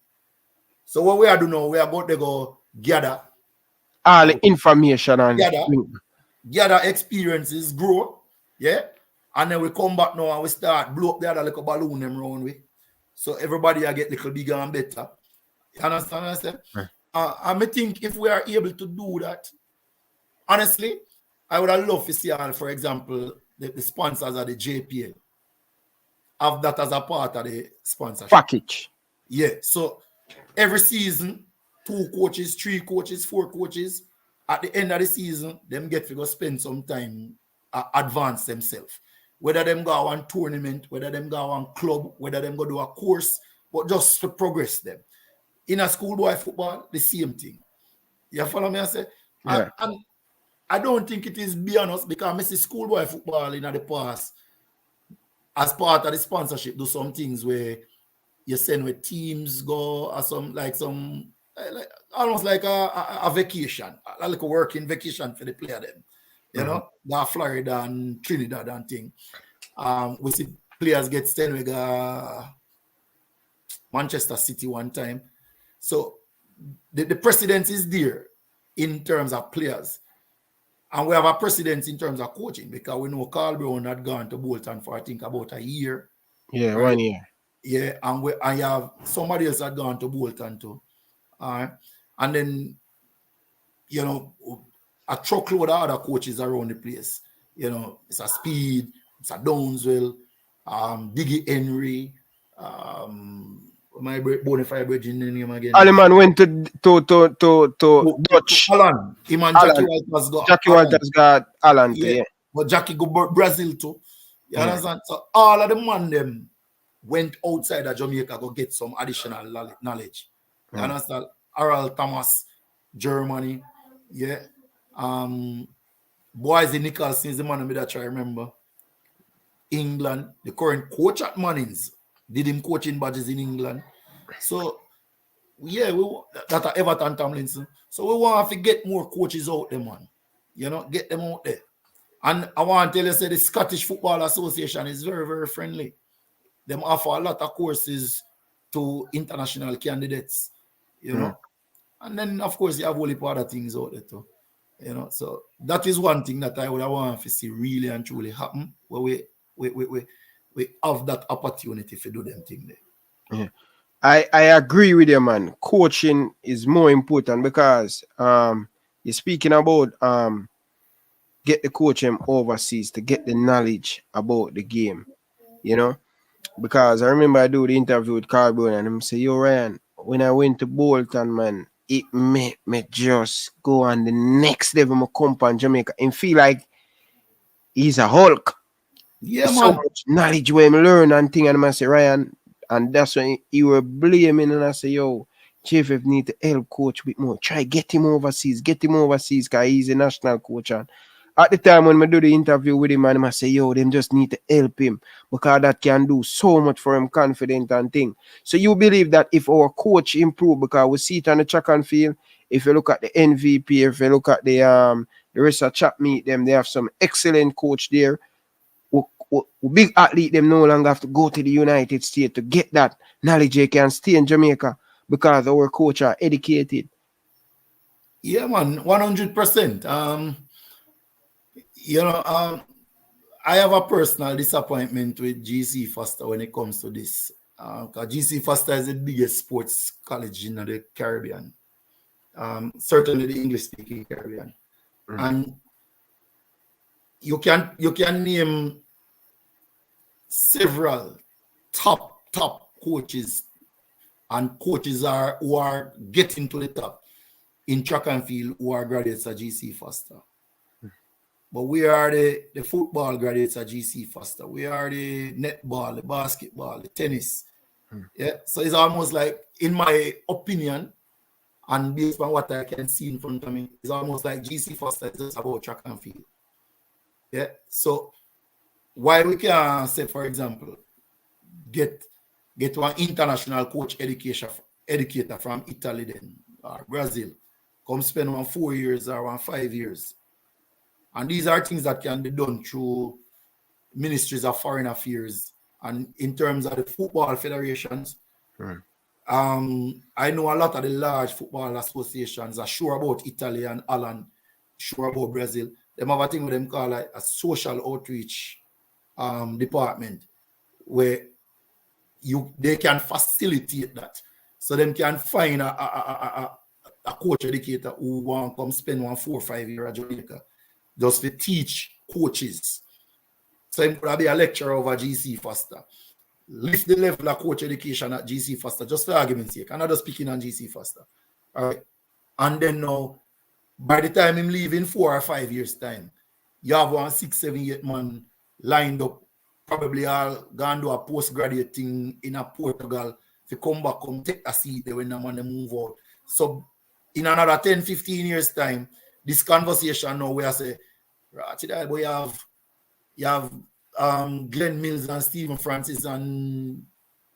So what we are doing now, we are about to go gather all the information and gather experiences, grow, yeah? And then we come back now and we start blow up the other little balloon them round with. So everybody will get a little bigger and better. You understand what I said? Right. And I think if we are able to do that, honestly, I would have loved to see all, for example, the sponsors of the JPL have that as a part of the sponsorship package. Yeah, so every season, 2 coaches, 3 coaches, 4 coaches. At the end of the season, them get to go spend some time advance themselves. Whether them go on tournament, whether them go on club, whether them go do a course, but just to progress them. In a schoolboy football, the same thing. You follow me? I say, Yeah. I don't think it is beyond us because I see schoolboy football in the past as part of the sponsorship do some things where you send where teams go or almost like a vacation, like a working vacation for the player them. You know, the Florida and Trinidad and thing. We see players get sent with Manchester City one time. So the precedence is there in terms of players. And we have a precedence in terms of coaching because we know Carl Brown had gone to Bolton for I think about a year. Yeah, right? 1 year. Yeah, and you have somebody else had gone to Bolton too. And then, you know, a truckload of other coaches around the place. You know, it's a Speed, it's a Downswell, Biggie Henry, my Bonify Bridging name again. Aliman went to Dutch. Alan. Him and Jackie Walters got Jackie Walters got Alan too, yeah. But Jackie go Brazil too. You understand? So all of the man them went outside of Jamaica go get some additional knowledge. You understand? Harold Thomas, Germany, yeah. Boys in Nicholson is the man that I remember. England, the current coach at Mannings did him coaching badges in England. So yeah, that are Everton Tomlinson. So we want to get more coaches out there, man. You know, get them out there. And I want to tell you, say the Scottish Football Association is very, very friendly. They offer a lot of courses to international candidates, you know. And then, of course, you have a whole heap of other things out there too. You know, so that is one thing that I would want to see really and truly happen, where we have that opportunity to do them thing there. Yeah. I agree with you, man. Coaching is more important because you're speaking about get the coaching overseas to get the knowledge about the game, you know. Because I remember I do the interview with Carl Brown and him say, yo, Ryan, when I went to Bolton, man, it made me just go on the next level of my company in Jamaica and feel like he's a Hulk. Yeah, man. So much knowledge where I learn and thing, and I say, Ryan, and that's when he were blaming, and I say, yo, JFF need to help coach a bit more. Try get him overseas because he's a national coach. And at the time when I do the interview with him, and I say, yo, them just need to help him because that can do so much for him, confident and thing. So you believe that if our coach improve, because we see it on the track and field, if you look at the MVP, if you look at the rest of chat meet them, they have some excellent coach there. Big athlete, them no longer have to go to the United States to get that knowledge. They can stay in Jamaica because our coach are educated. Yeah, man, 100%. You know, I have a personal disappointment with GC Foster when it comes to this. Because GC Foster is the biggest sports college in the Caribbean. Certainly the English-speaking Caribbean. And you can name several top coaches and coaches who are getting to the top in track and field who are graduates at GC Foster. But we are the football graduates at GC Foster. We are the netball, the basketball, the tennis. Yeah. So it's almost like, in my opinion, and based on what I can see in front of me, it's almost like GC Foster is just about track and field. Yeah. So why we can say, for example, get one international coach educator from Italy then, or Brazil, come spend 4 years or 5 years. And these are things that can be done through ministries of foreign affairs. And in terms of the football federations, I know a lot of the large football associations are sure about Italy and Holland, sure about Brazil. They have a thing with them called like a social outreach department where they can facilitate that. So them can find a coach educator who want to come spend 4 or 5 years at Jamaica. just to teach coaches. So he could be a lecturer over GC Foster. Lift the level of coach education at GC Foster, just for argument's sake. I'm not just speaking on GC Foster. All right. And then now, by the time him leave in 4 or 5 years' time, you have 1, 6, 7, 8 man lined up, probably all gone to a postgraduate thing in a Portugal. If you come back, come take a seat there when the man move out. So in another 10, 15 years' time, this conversation now where I say, right, boy, you have Glenn Mills and Stephen Francis and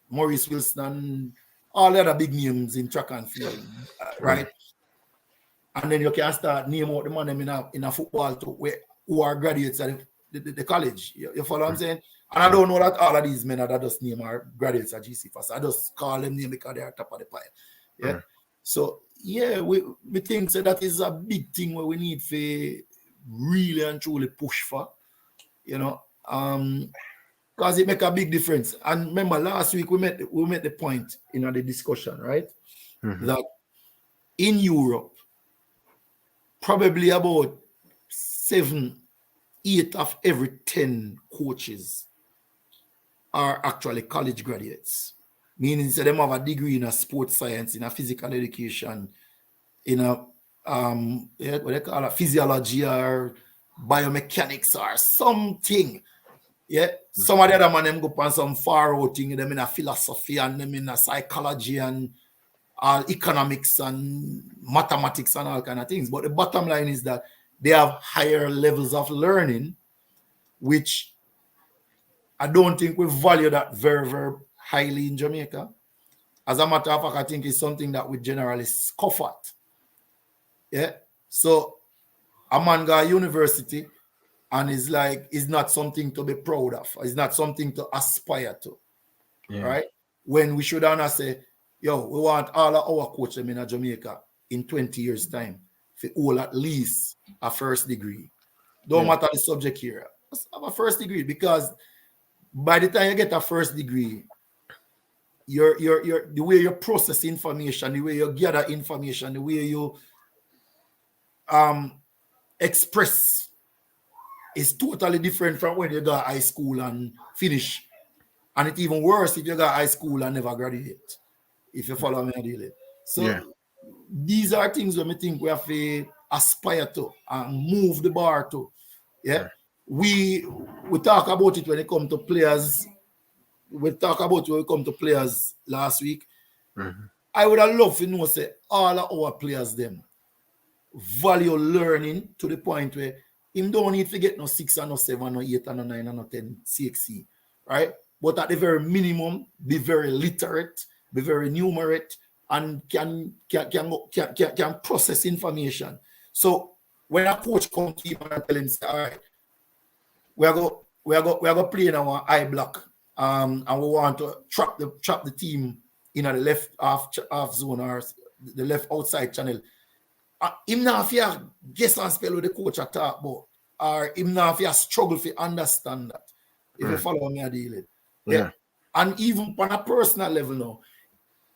Maurice Wilson and all the other big names in track and field, right? And then you can start name out the man in a football too, who are graduates at the college. You follow what I'm saying? And I don't know that all of these men that just name are graduates at GC First. I just call them name because they are top of the pile. Yeah. So yeah, we think so that is a big thing where we need to really and truly push for, you know, because it make a big difference. And remember last week we made the point in the discussion, right? That in Europe, probably about 7, 8 of every 10 coaches are actually college graduates. Meaning so them have a degree in a sports science, in a physical education, in a what they call it, physiology or biomechanics or something. Yeah. Some of the other man them go on some far out thing, them in a philosophy and them in a psychology and all economics and mathematics and all kind of things. But the bottom line is that they have higher levels of learning, which I don't think we value that very, very highly in Jamaica. As a matter of fact, I think it's something that we generally scoff at. Yeah. So a man go to university and is not something to be proud of. It's not something to aspire to. Yeah. Right? When we should say, yo, we want all of our coaches in Jamaica in 20 years' time to hold at least a first degree. Don't matter the subject here. Just have a first degree, because by the time you get a first degree, the way you process information, the way you gather information, the way you express is totally different from when you go to high school and finish. And it's even worse if you go to high school and never graduate. If you follow me, I deal it. So these are things that I think we have to aspire to and move the bar to. Yeah. We talk about it when it comes to players. We talk about it when it comes to players last week. I would have loved to know, say, all of our players them value learning to the point where him don't need to get no 6 or no 7 or 8 or no 9 or no 10 CXC, right? But at the very minimum, be very literate, be very numerate, and can process information. So when a coach comes to him and tell him, say, all right, we are go play in our I block, and we want to trap the team in the left half zone or the left outside channel. Him now fear guess and spell with the coach I talk about, or him now fear struggle to understand that. If you follow me, I deal it. Yeah. And even on a personal level now,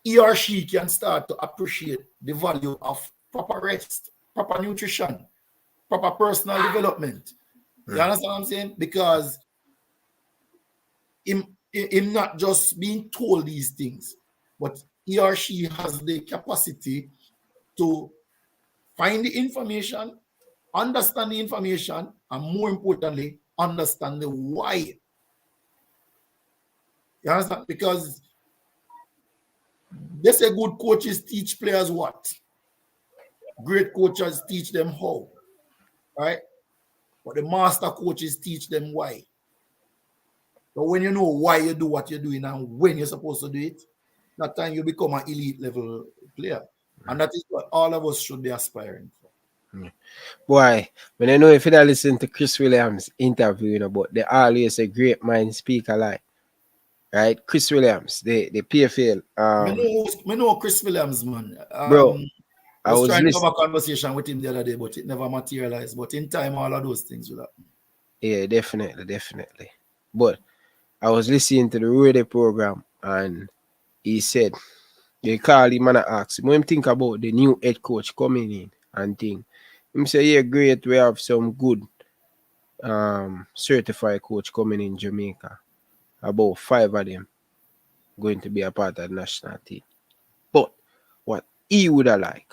he or she can start to appreciate the value of proper rest, proper nutrition, proper personal development. You understand what I'm saying? Because him not just being told these things, but he or she has the capacity to find the information, understand the information, and more importantly, understand the why. You understand? Because they say good coaches teach players what? Great coaches teach them how. Right? But the master coaches teach them why. So when you know why you do what you're doing and when you're supposed to do it, that time you become an elite level player. And that is what all of us should be aspiring for. Boy, when I know if you listen to Chris Williams interview, you know, but they always say great minds speak alike. Right? Chris Williams, the PFL. I know Chris Williams, man. Bro, I was trying to have a conversation with him the other day, but it never materialized. But in time, all of those things will happen. Yeah, definitely. But I was listening to the radio program, and he said, they call him and ask him, what him think about the new head coach coming in and thing. Him say, yeah, great, we have some good certified coach coming in Jamaica. About 5 of them going to be a part of the national team. But what he would have like,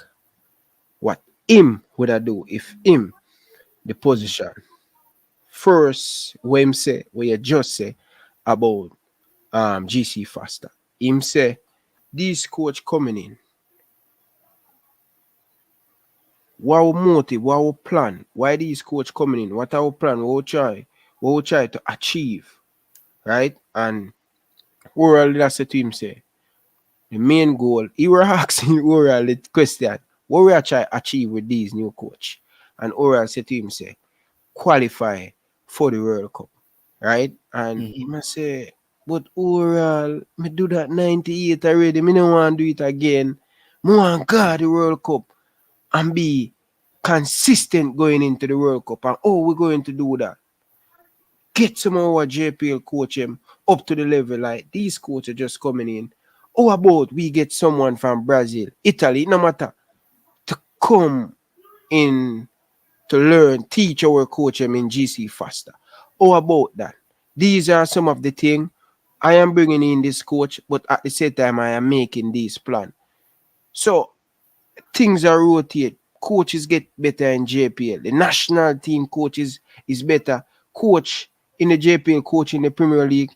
what him would have do if him the position first what him say, what you just say about GC Faster. Him say this coach coming in. What our motive, what our plan, why these coach coming in, what our plan, what we try to achieve, right? And Oral did say to him say the main goal, he were asking Oral the question, what we are trying to achieve with these new coach? And Oral said to him say, qualify for the World Cup, right? And he must say, but Oral, me do that 98 already, me don't want to do it again. Me want God the World Cup and be consistent going into the World Cup. And we're going to do that. Get some of our JPL coach him up to the level like these coaches just coming in. How about we get someone from Brazil, Italy, no matter, to come in to learn, teach our coach him in GC Faster. How about that? These are some of the things I am bringing in this coach, but at the same time I am making this plan. So things are rotate. Coaches get better in JPL. The national team coaches is better. Coach in the JPL, coach in the Premier League,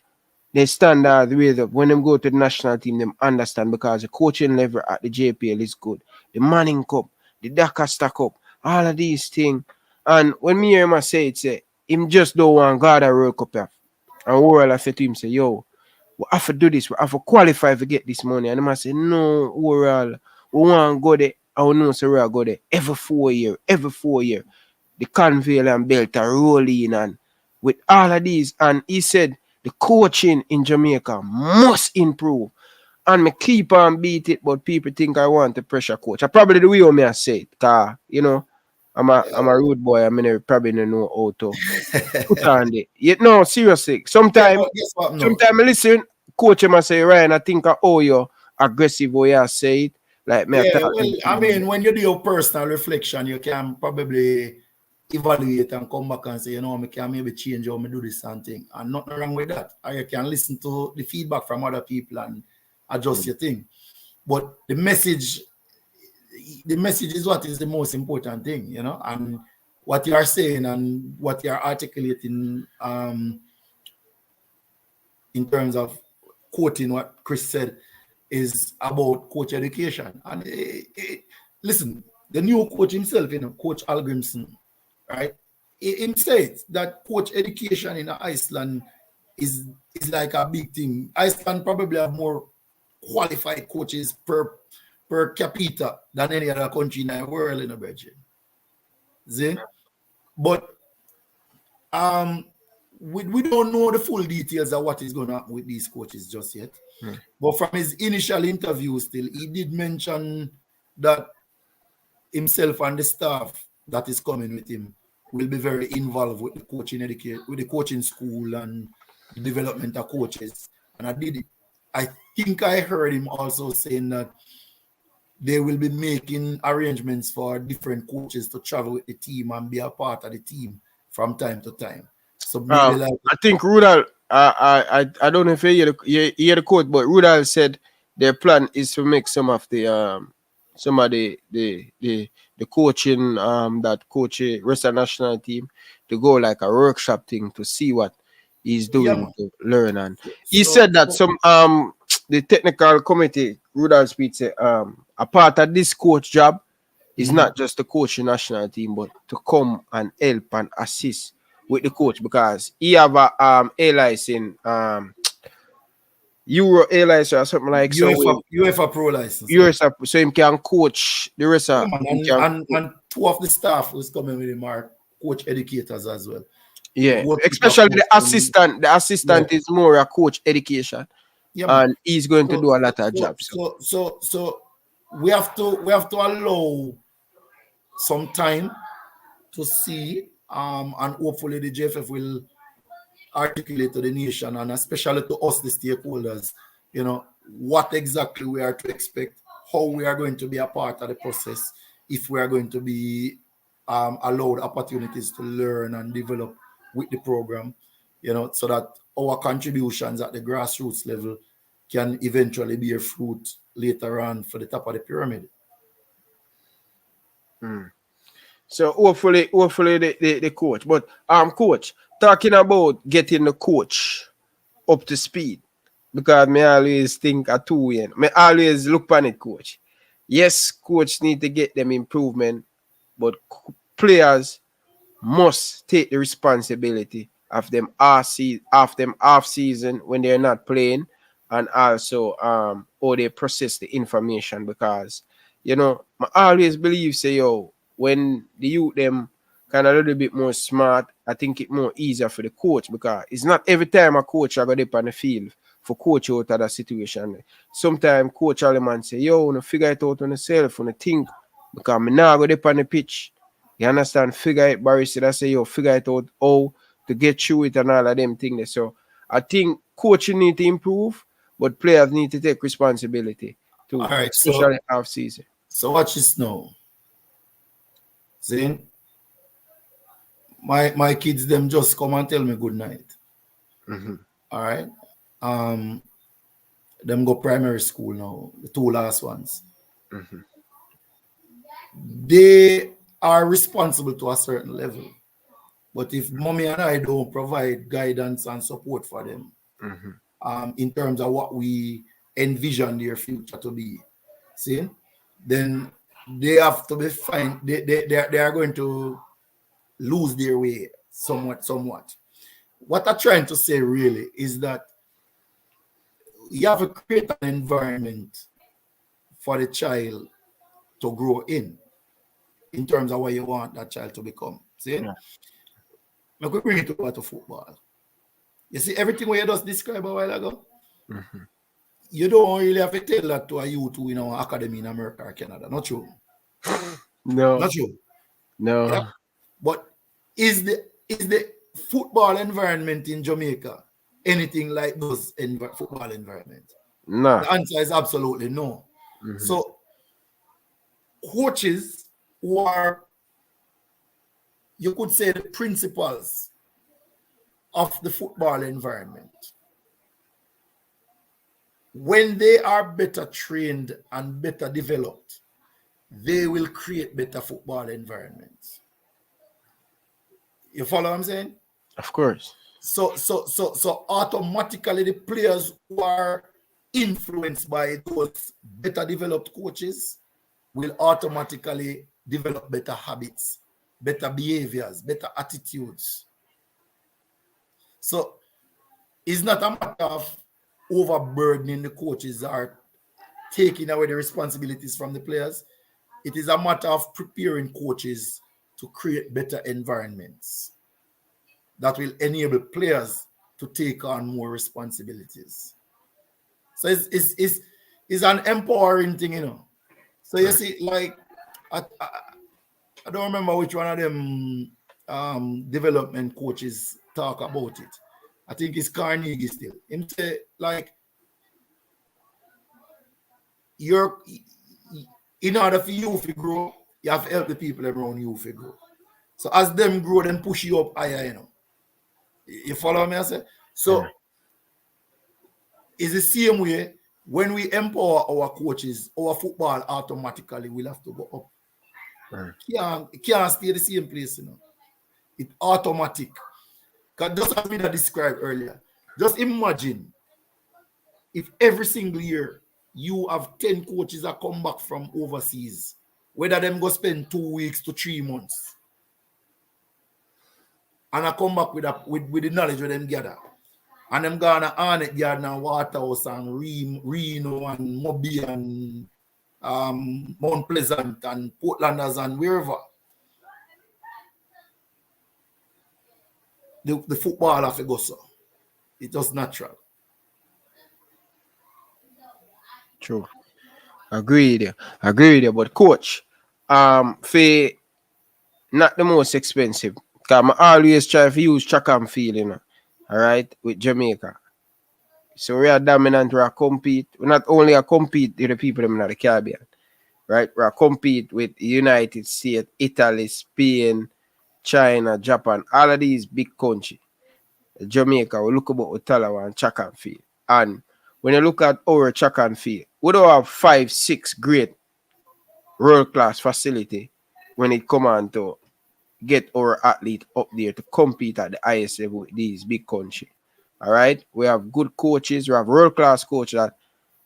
they standard way up. When them go to the national team, them understand because the coaching level at the JPL is good. The Manning Cup, the Dakar Cup, all of these things. And when me hear him say it, say him just don't want God a World Cup. And World I said to him, say, yo, we have to do this, we have to qualify to get this money. And I say, no, World, we want to go there. I know so we go there every 4 years, every 4 years. The conveyor and belt are rolling and with all of these. And he said the coaching in Jamaica must improve. And me keep on beat it, but people think I want to pressure coach. I probably the way me I say it, cause you know, I'm a rude boy. I mean, probably don't know how to put on it. Yet no, seriously. Sometimes I listen, coach him and say, Ryan, I think I owe you aggressive way I say it. Like me well, I mean, when you do your personal reflection, you can probably evaluate and come back and say, you know, I can maybe change how I do this and thing. And nothing wrong with that. Or you can listen to the feedback from other people and adjust your thing. But the message is what is the most important thing, you know, and what you are saying and what you are articulating in terms of quoting what Chris said is about coach education. And listen, the new coach himself, you know, Coach Algrimson, right? He says that coach education in Iceland is like a big thing. Iceland probably have more qualified coaches per capita than any other country in the world in the region. See? But we don't know the full details of what is going to happen with these coaches just yet. But from his initial interview still, he did mention that himself and the staff that is coming with him will be very involved with the coaching with the coaching school and the development of coaches. And I think I heard him also saying that they will be making arrangements for different coaches to travel with the team and be a part of the team from time to time. So maybe like I think Rudal, I don't know if you hear the quote, but Rudal said their plan is to make some of the coaching that coach rest of the national team to go like a workshop thing to see what he's doing to learn. And he said that some the technical committee, Rudal speech say a part of this coach job is not just to coach the national team, but to come and help and assist with the coach because he have a license, Euro A license or something like UEFA Pro license. UEFA, so he can coach the rest of and two of the staff who's coming with him are coach educators as well. Yeah, especially the assistant. The assistant is more a coach education, and he's going to do a lot of jobs. So we have to allow some time to see, and hopefully the JFF will articulate to the nation and especially to us, the stakeholders, you know, what exactly we are to expect, how we are going to be a part of the process, if we are going to be allowed opportunities to learn and develop coaches and coaching. And I think that will be very important. So we have to allow some time to see, and hopefully the JFF will articulate to the nation and especially to us, the stakeholders, you know, what exactly we are to expect, how we are going to be a part of the process, if we are going to be allowed opportunities to learn and develop with the program, you know, so that our contributions at the grassroots level can eventually bear fruit later on for the top of the pyramid. So hopefully the coach. But coach, talking about getting the coach up to speed, because me always think a two-way. Me always look on it, coach. Yes, coach need to get them improvement, but players must take the responsibility of them off season when they're not playing, and also how they process the information, because you know I always believe say when the youth them kind of a little bit more smart, I think it more easier for the coach, because it's not every time a coach are going on the field for coach out of that situation. Sometimes coach Alleman say, no figure it out on yourself, on the think, because me now go on the pitch. You understand? Figure it, Barry said, I say, figure it out how to get through it and all of them things. So I think coaching need to improve, but players need to take responsibility too, All right, especially half season. So watch this now. See? My kids them just come and tell me good night. All right. Them go primary school now, the two last ones. They are responsible to a certain level. But if mommy and I don't provide guidance and support for them, in terms of what we envision their future to be, see, then they have to be fine. They are going to lose their way somewhat. What I'm trying to say really is that you have to create an environment for the child to grow in terms of what you want that child to become. See? Yeah. I could bring it over to football. You see, everything what you just described a while ago, you don't really have to tell that to a youth who in our academy in America or Canada. Not true. No. Not true. No. Yeah? But is the football environment in Jamaica anything like those football environments? No. The answer is absolutely no. So coaches who are, you could say, the principals of the football environment, when they are better trained and better developed, they will create better football environments. You follow what I'm saying? Of course. So automatically the players who are influenced by those better developed coaches will automatically develop better habits, better behaviors, better attitudes. So it's not a matter of overburdening the coaches or taking away the responsibilities from the players. It is a matter of preparing coaches to create better environments that will enable players to take on more responsibilities. So it's an empowering thing, you know. So you see, like, I don't remember which one of them development coaches talk about it. I think it's Carnegie still. Him say, like, in order for you to grow, you have to help the people around you to grow. So as them grow, then push you up higher, you know. You follow me, I say? So it's the same way when we empower our coaches, our football automatically will have to go up. It can't stay the same place, you know. It's automatic. Because just as I described earlier, just imagine if every single year you have 10 coaches that come back from overseas, whether them go spend 2 weeks to 3 months, and I come back with the knowledge of them gather. And them gonna Arnett Garden and Waterhouse and Reno and Moby and Mount Pleasant and Portlanders and wherever. The football have to go so. It's just natural. True. Agree with you. But coach, for not the most expensive. Because I always try to use track and field, you know. All right, with Jamaica. So we are dominant, we are compete. We not only are compete with the people in the Caribbean, right? We are compete with the United States, Italy, Spain, China, Japan, all of these big countries. Jamaica, we look about Ottawa and track and field. And when you look at our track and field, we don't have 5, 6 great world-class facility when it comes on to get our athlete up there to compete at the highest level with these big countries. All right? We have good coaches. We have world-class coaches that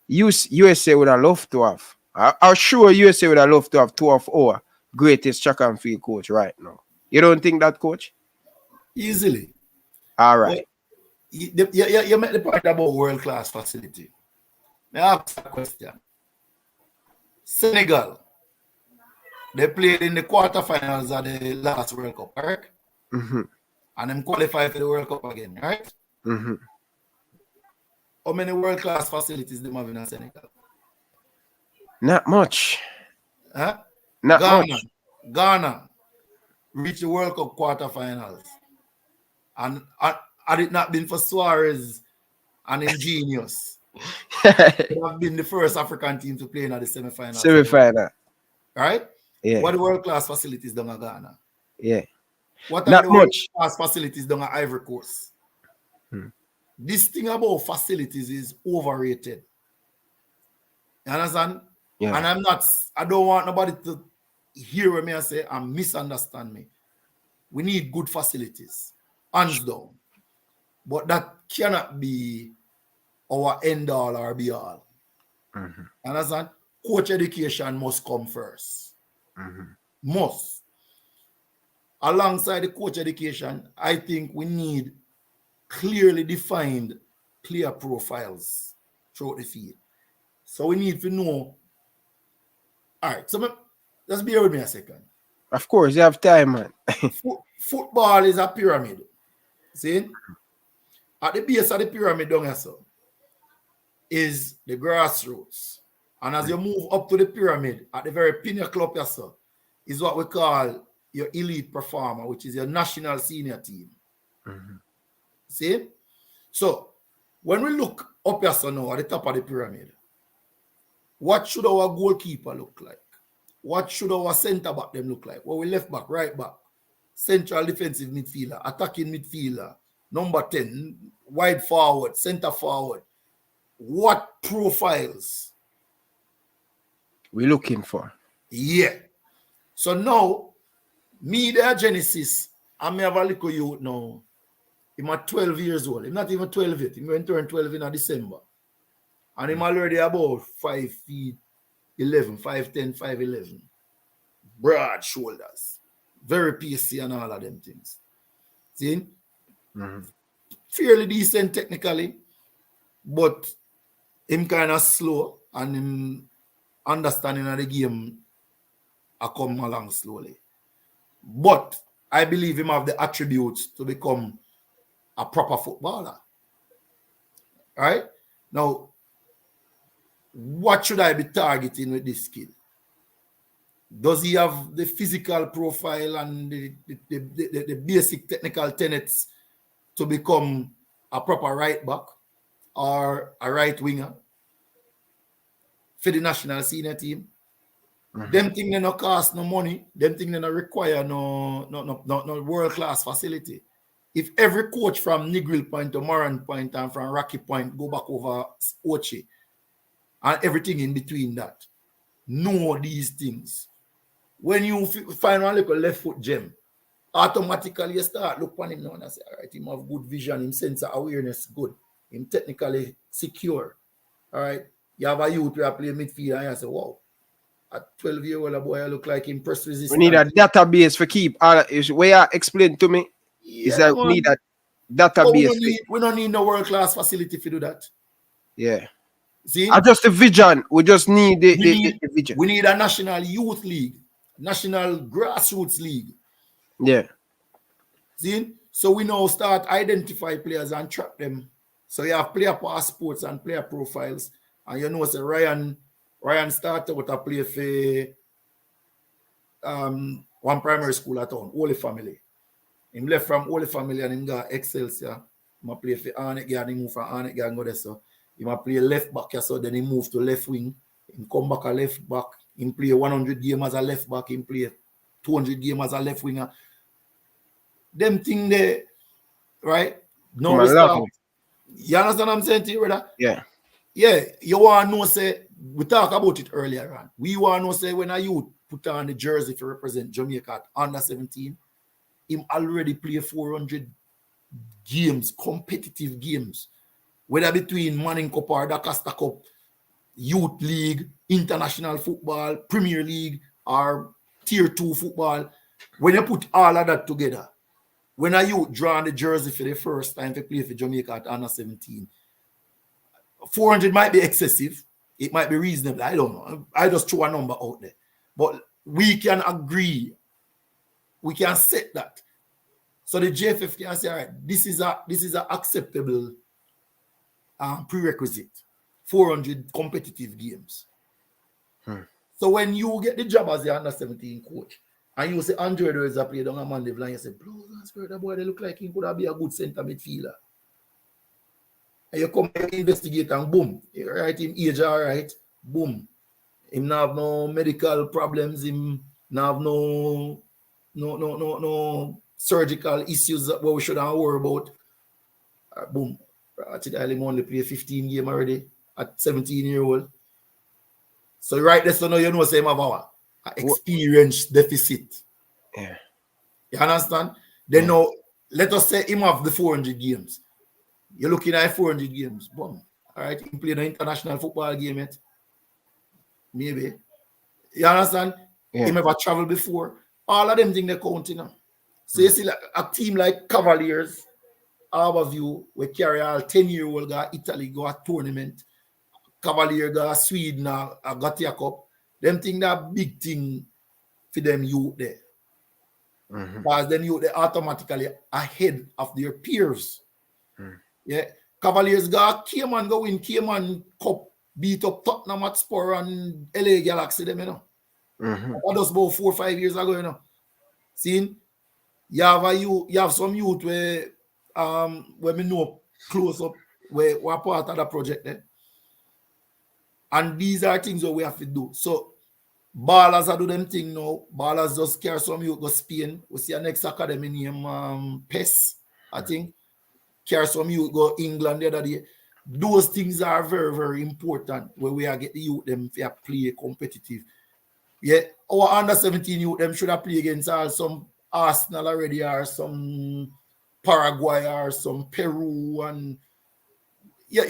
USA would have loved to have. I'm sure USA would have loved to have 2 of our greatest track and field coach right now. You don't think that, coach? Easily. All right. But you make the point about world-class facility. May I ask a question? Senegal, they played in the quarterfinals of the last World Cup, correct? Mm-hmm. And them qualified for the World Cup again, right? Mm-hmm. How many world-class facilities they have in Senegal? Not much. Huh? Not much. Ghana reached the World Cup quarterfinals. And had it not been for Suarez and Ingenious, they have been the first African team to play in the semi-final. Semi-final. Right? Yeah. What the world-class facilities done in Ghana? Yeah. What are Not the much. world-class facilities done in Ivory Coast? This thing about facilities is overrated. You understand? Yeah. And I don't want nobody to hear me and say and misunderstand me. We need good facilities. Hands down. But that cannot be our end all or be all. Mm-hmm. Understand? Coach education must come first. Mm-hmm. Must. Alongside the coach education, I think we need clearly defined player profiles throughout the field. So we need to know. All right, so let's bear with me a second. Of course, you have time, man. Football is a pyramid. See? At the base of the pyramid down here, so, is the grassroots. And as you move up to the pyramid, at the very pinnacle up here, so, is what we call your elite performer, which is your national senior team. Mm-hmm. See? So, when we look up here, so now, at the top of the pyramid, what should our goalkeeper look like? What should our centre back them look like? Well, we left back, right back, central defensive midfielder, attacking midfielder, number 10, wide forward, centre forward. What profiles we're looking for? Yeah. So now, me there, Genesis, I may have a little youth now. I'm 12 years old. I'm not even 12 yet. I'm going to turn 12 in December. And I'm already about 5 feet 11, 5'10", 5'11". Broad shoulders. Very PC and all of them things. See? Mm-hmm. Fairly decent technically, but him kind of slow and him understanding of the game I come along slowly. But I believe him have the attributes to become a proper footballer. Right? Now, what should I be targeting with this skill? Does he have the physical profile and the basic technical tenets to become a proper right back or a right winger for the national senior team? Mm-hmm. Them things they no cost no money. Them things they no require no world-class facility. If every coach from Negril Point to Moran Point and from Rocky Point go back over Ochi and everything in between that, know these things. When you find one little left foot gem, automatically you start look on him now and say, all right, him have good vision, him sense of awareness good, him technically secure. All right, you have a youth who play midfield and you say, wow, at 12-year-old boy, I look like him press resistance. We need a database for keep. Where you explain to me is that we need a database. We don't need no world-class facility to do that. Yeah. See? Just the vision. We just need the vision. We need a national youth league, national grassroots league. Yeah. See? So we now start identify players and track them. So you have player passports and player profiles. And you know, say Ryan started with a play for one primary school at home, Holy Family. He left from Holy Family and he got Excelsior. He play for Arnett Guard, he moved from Arnett Guard and go there. So he play left back, so then he moved to left wing. He come back a left back. He play 100 games as a left back. He play 200 games as a left winger. them thing there, right? No Come on, love start. me. You understand what I'm saying to you, brother? Yeah. Yeah, you want to know, say, we talked about it earlier on. We want to know, say, when a youth put on the jersey to represent Jamaica at under 17, him already play 400 games, competitive games, whether between Manning Cup or the Costa Cup, Youth League, International Football, Premier League, or Tier 2 football. When you put all of that together, when a youth draw on the jersey for the first time to play for Jamaica at under 17, 400 might be excessive. It might be reasonable. I don't know. I just throw a number out there. But we can agree. We can set that. So the JFF can say, all right, this is a acceptable prerequisite. 400 competitive games. So when you get the job as the under 17 coach, and you say Andre is a player down a Monday line, you say, bro, that boy, they look like he could have been a good center midfielder. And you come and investigate and boom, you write him age all right, boom. Him not have no medical problems, him not have no surgical issues that we shouldn't worry about. Boom. I think I only play 15 games already at 17-year-old. So right there, so now you know say him have an experience deficit. Yeah. You understand? Then now, let us say him have the 400 games. You're looking at 400 games. Boom. All right, he played an international football game yet? Maybe. You understand? Yeah. He never traveled before. All of them things they count, you know. So you see like a team like Cavaliers, Harborview, we carry all 10-year-old go Italy, go a tournament. Cavalier go a Sweden, a Gatia Cup. Them thing that big thing for them youth there. Because then youth they automatically ahead of their peers. Yeah. Cavaliers Cayman go win Cayman Cup, beat up Tottenham Hotspur and LA Galaxy, them, you know. That was about 4 or 5 years ago, you know. See, you have some youth where we know close up where we're part of the project there. And these are things that we have to do. So ballers are do them thing now. Ballers just carry some youth go Spain. We see a next academy name PES, I think. Carry some youth go England the other day. Those things are very, very important where we are get the youth them to play competitive. Yeah, our under 17 youth them should have played against some Arsenal already or some Paraguay or some Peru and you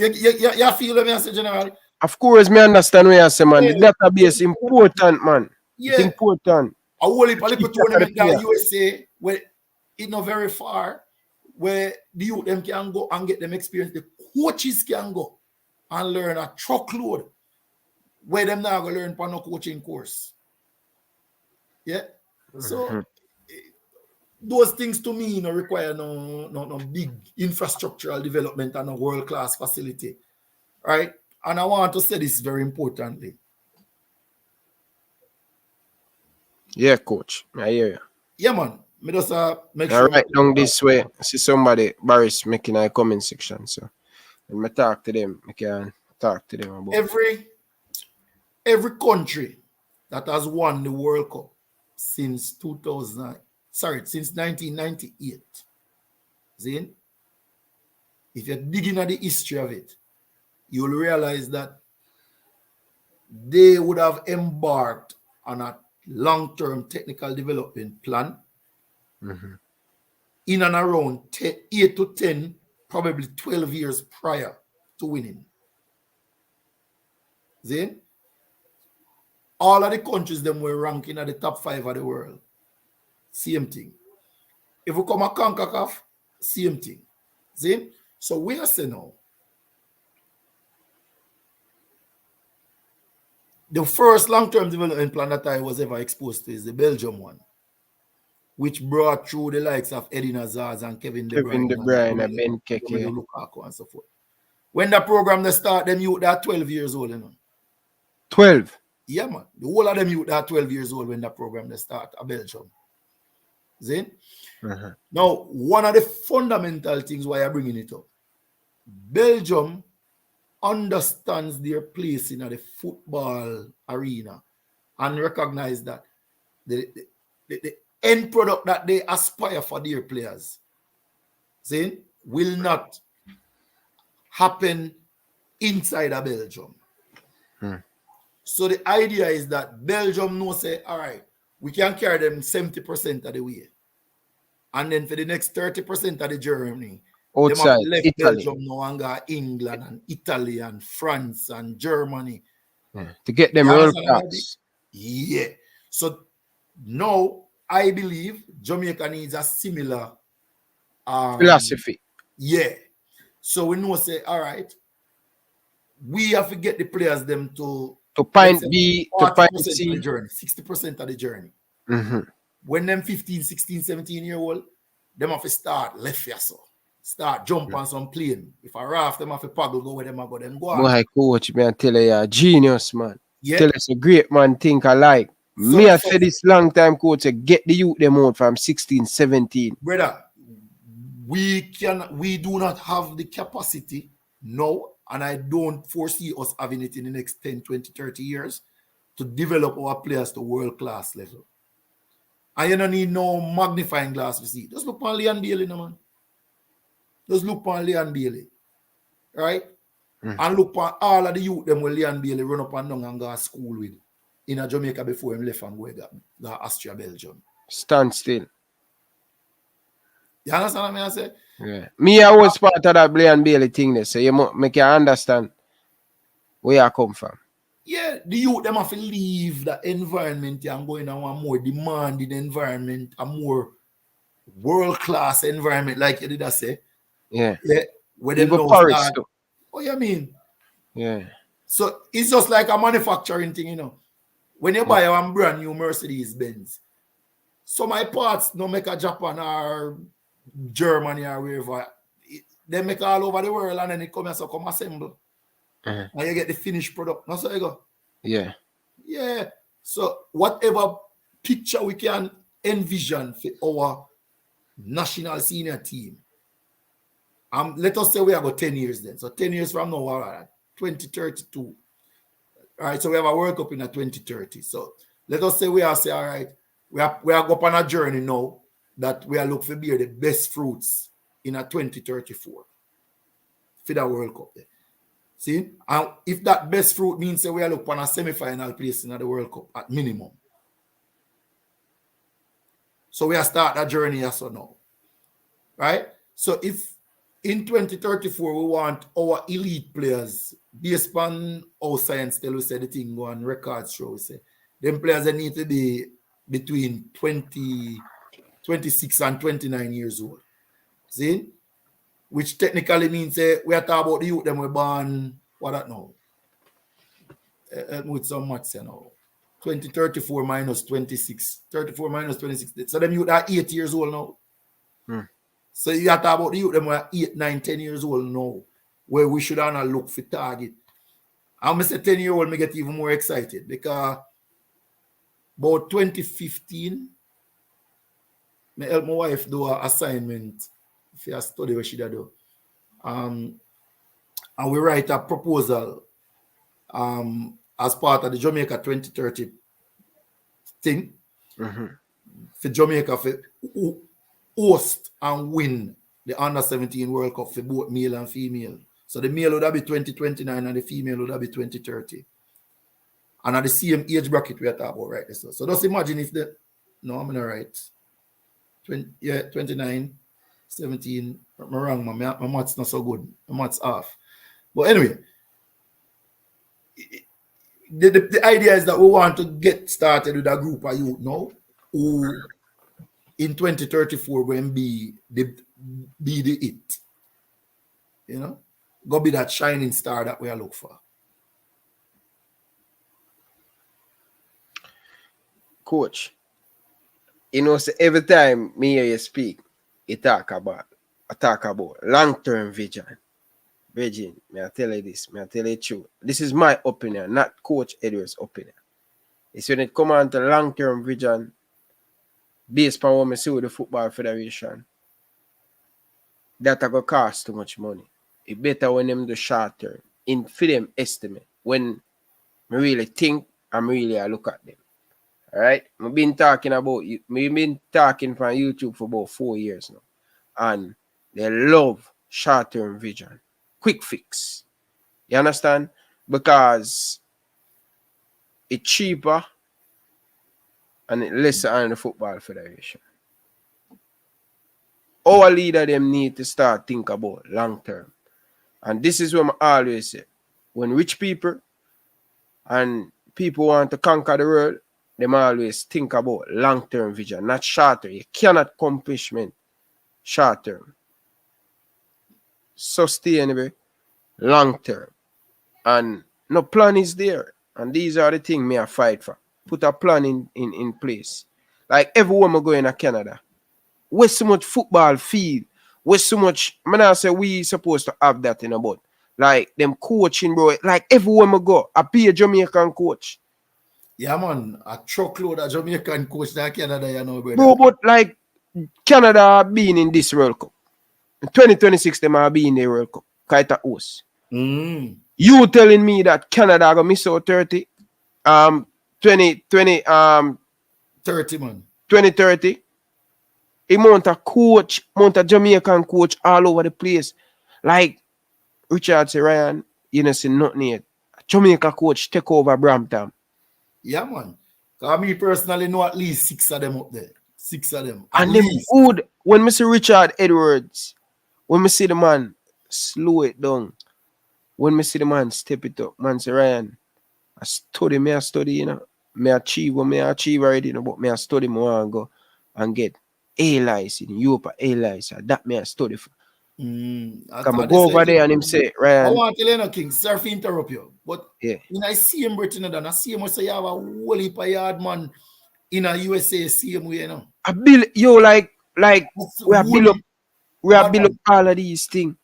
feel me as a general. Of course, me understand what you say, man. The database important, man. Yeah. It's important. A whole heap of tournament in the USA where it's not very far, where the youth them can go and get them experience. The coaches can go and learn a truckload where them now go learn for no coaching course. Yeah. So those things to me require no big infrastructural development and a world-class facility. Right? And I want to say this very importantly. Yeah, coach. I hear you. Yeah, man. Me just make I sure. write down this way. I see somebody, Barris, making a comment section. So when I talk to them, I can talk to them about every country that has won the World Cup since 1998. See? If you're digging at the history of it, you'll realize that they would have embarked on a long-term technical development plan in and around 8 to 10, probably 12 years prior to winning. See? All of the countries them were ranking at the top 5 of the world. Same thing. If we come at CONCACAF, same thing. See? So we are saying now, the first long-term development plan that I was ever exposed to is the Belgium one, which brought through the likes of Eden Hazard and Kevin De Bruyne and Ben Keke. Lukaku and so forth. When the program they start, them youth are 12 years old, you know. 12? Yeah, man. The whole of them youth are 12 years old when the program they start at Belgium. See? Now, one of the fundamental things why I'm bringing it up, Belgium understands their place in the football arena and recognize that the end product that they aspire for their players, see, will not happen inside of Belgium. So the idea is that Belgium knows, say, all right, we can carry them 70% of the way. And then for the next 30% of the journey, they have left Italy. Belgium now and got England and Italy and France and Germany. To get them world class. Yeah. So now I believe Jamaica needs a similar philosophy. Yeah. So we know, say, all right, we have to get the players them to point B, to point C. of the journey, 60% of the journey. When them 15, 16, 17-year-old, them have to start left here, so start jump on some plane. If I raft, them have to paddle, go where them go, them go on. Boy, coach, me I tell you, a genius, man. Yeah. Tell us a great man think alike. So Me I say this long time, coach, to get the youth them out from 16, 17. Brother, we do not have the capacity now, and I don't foresee us having it in the next 10, 20, 30 years to develop our players to world-class level. And you don't need no magnifying glass to see. Just look on Leon Bailey, no, man. Just look on Leon Bailey. Right? And look on all of the youth them where Leon Bailey run up and down and go to school with in a Jamaica before him left and go Austria, Belgium. Stand still. You understand what I say? Yeah. Me, I was part of that Leon Bailey thing there, so you make you understand where I come from. Yeah, the youth them have to leave the environment and go in a more demanding environment, a more world-class environment, like you did I say. Yeah. Where they know Paris. Oh, you mean? Yeah. So it's just like a manufacturing thing, you know. When you buy one brand new Mercedes Benz, so my parts no make a Japan or Germany or wherever. They make all over the world and then it come assemble. And you get the finished product. That's how you go. Yeah. Yeah. So whatever picture we can envision for our national senior team. Let us say we have got 10 years then. So 10 years from now, all right, 2032. All right, so we have a World Cup in a 2030. So let us say all right, we are go on a journey now that we are looking for beer the best fruits in a 2034 for the World Cup. See? And if that best fruit means that we are looking on a semi-final place in the World Cup at minimum. So we are start that journey as of now. Right? So if in 2034 we want our elite players, based on our science tell we say the thing go on records show, we say them players that need to be between 26 and 29 years old. See? Which technically means we are talking about the youth them were born, what that now? With some maths, you know. 2034 minus 26. 34 minus 26. So them youth are 8 years old now. So you are talking about the youth them were 8, 9, 10 years old now, where we should not look for target. I'm going to say 10-year-old me get even more excited because about 2015, I help my wife do an assignment for a study what she do. And we write a proposal as part of the Jamaica 2030 thing for Jamaica for host and win the under-17 World Cup for both male and female. So the male would be 2029 and the female would be 2030. And at the same age bracket we are talking about right there. So just imagine if no, I'm not right. 29, 17. I'm wrong, man. My math's not so good. My math's off. But anyway, the idea is that we want to get started with a group of youth now who in 2034 will be the it. You know? Go be that shining star that we are looking for. Coach, you know, so every time me hear you speak, I talk about long-term vision. Virgin, may I tell you this, may I tell you the truth. This is my opinion, not Coach Edward's opinion. It's when it comes on to long-term vision, based on what I see with the Football Federation, that going to cost too much money. It better when them do short-term, in for them estimate, when I really think and really I look at them. All right, I've been talking about you. We've been talking from YouTube for about 4 years now, and they love short-term vision, quick fix. You understand? Because it's cheaper and it lesser on the football federation. Our leader them need to start think about long term, and this is what I always say: when rich people and people want to conquer the world, them always think about long-term vision, not short-term. You cannot accomplishment short-term. Sustainable, long-term. And no plan is there. And these are the things me I fight for. Put a plan in place. Like everywhere I go in Canada, where so much football field, where so much, I not say we supposed to have that in a but. Like them coaching, bro. Like everywhere I go, I be a Jamaican coach. Yeah, man. A truckload of Jamaican coach in Canada, you know, brother. Bro, but like Canada been in this World Cup. In 2026, they might be in the World Cup. Kaita host. You telling me that Canada gonna miss out 30? 2020 30, man. 2030. Amount of coach, amount of Jamaican coach all over the place. Like Richard say, Ryan, you know, see nothing yet. Jamaica coach take over Brampton. Yeah, man. Because me personally know at least 6 of them up there. 6 of them. And them good. When I see Richard Edwards, when I see the man slow it down, when I see the man step it up, man say, Ryan, I study, you know. Me achieve what me achieve already, you know, but me I study more and go and get A license in Europe, A license. That me I study for. Come go over there and him say, Ryan. I want to tell you no, King, sorry for interrupt you. But yeah, when I see him Britain and I see him say you have a whole heap of yard man in a USA same way, you know. I build you like we are build up all of these things.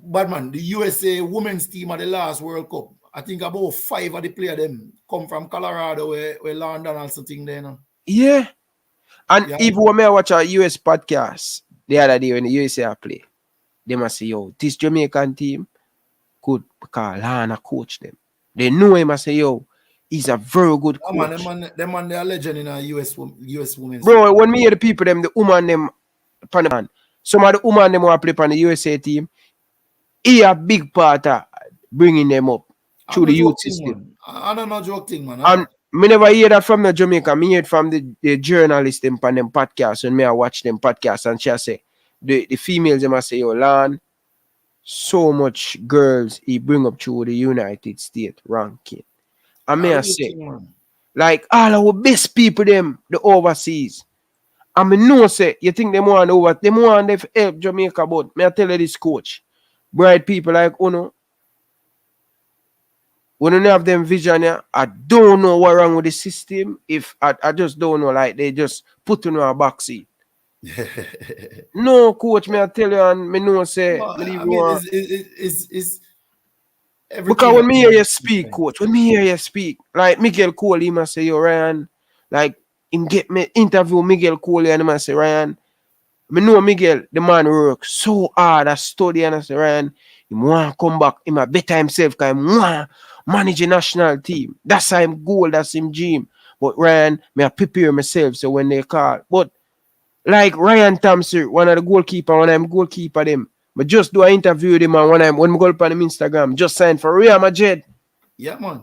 But man, the USA women's team at the last World Cup, I think about 5 of the players them come from Colorado where London and something there, you know. Yeah. And even when I watch a US podcast the other day when the USA play, they must say, yo, this Jamaican team could because Lana coach them. They know him and say, yo, he's a very good coach. Them man, they are legend in a US women's Bro, when me hear the people, them, the woman, them, some of the woman, them who play on the USA team, he a big part of bringing them up through the youth system. I don't know joke thing, man. And me never hear that from the Jamaica. Me hear it from the journalist them on them podcasts. When me I watch them podcasts and she say, the females them say, yo, Lan, so much girls he bring up through the United States ranking. And me I say, like all our best people them, the overseas. And me know say, you think them want to help Jamaica, but me I tell you this coach. Bright people like Uno, when you have them vision, yeah, I don't know what wrong with the system. If I just don't know, like they just put in a back seat. No, coach, me I tell you, and me know say, it's because when me hear you speak, coach, when me hear you speak, like Miguel Cole, he must say, yo, Ryan, like him get me interview Miguel Cole, and he must say, Ryan, me know Miguel, the man works so hard at study, and I say, Ryan, he want to come back, he might better himself, because he want manage a national team. That's him goal, that's him dream. But Ryan, me I prepare myself, so when they call. But like Ryan Thompson, one of the goalkeeper, when I'm goalkeeper them, I just do an interview with him, and when I go up on him Instagram, just sign for Real Madrid. Yeah, man.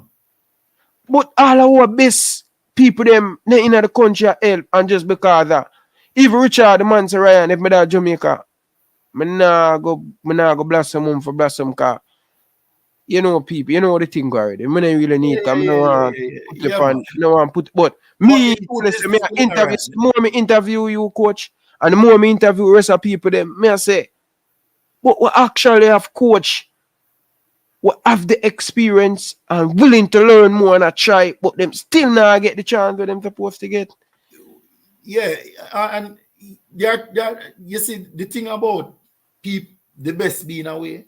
But all our best people them in the country help, and just because that. Even Richard, the man say, Ryan, if me that Jamaica, me nah go blossom for blossom car. You know people, you know the thing already. Me don't really need because no one put but me listen, me interview you, coach, and the more me interview the rest of people, them me I say, but we actually have coach, we have the experience and willing to learn more and I try, but them still not get the chance that them supposed to get. Yeah, and you see the thing about people, the best being away,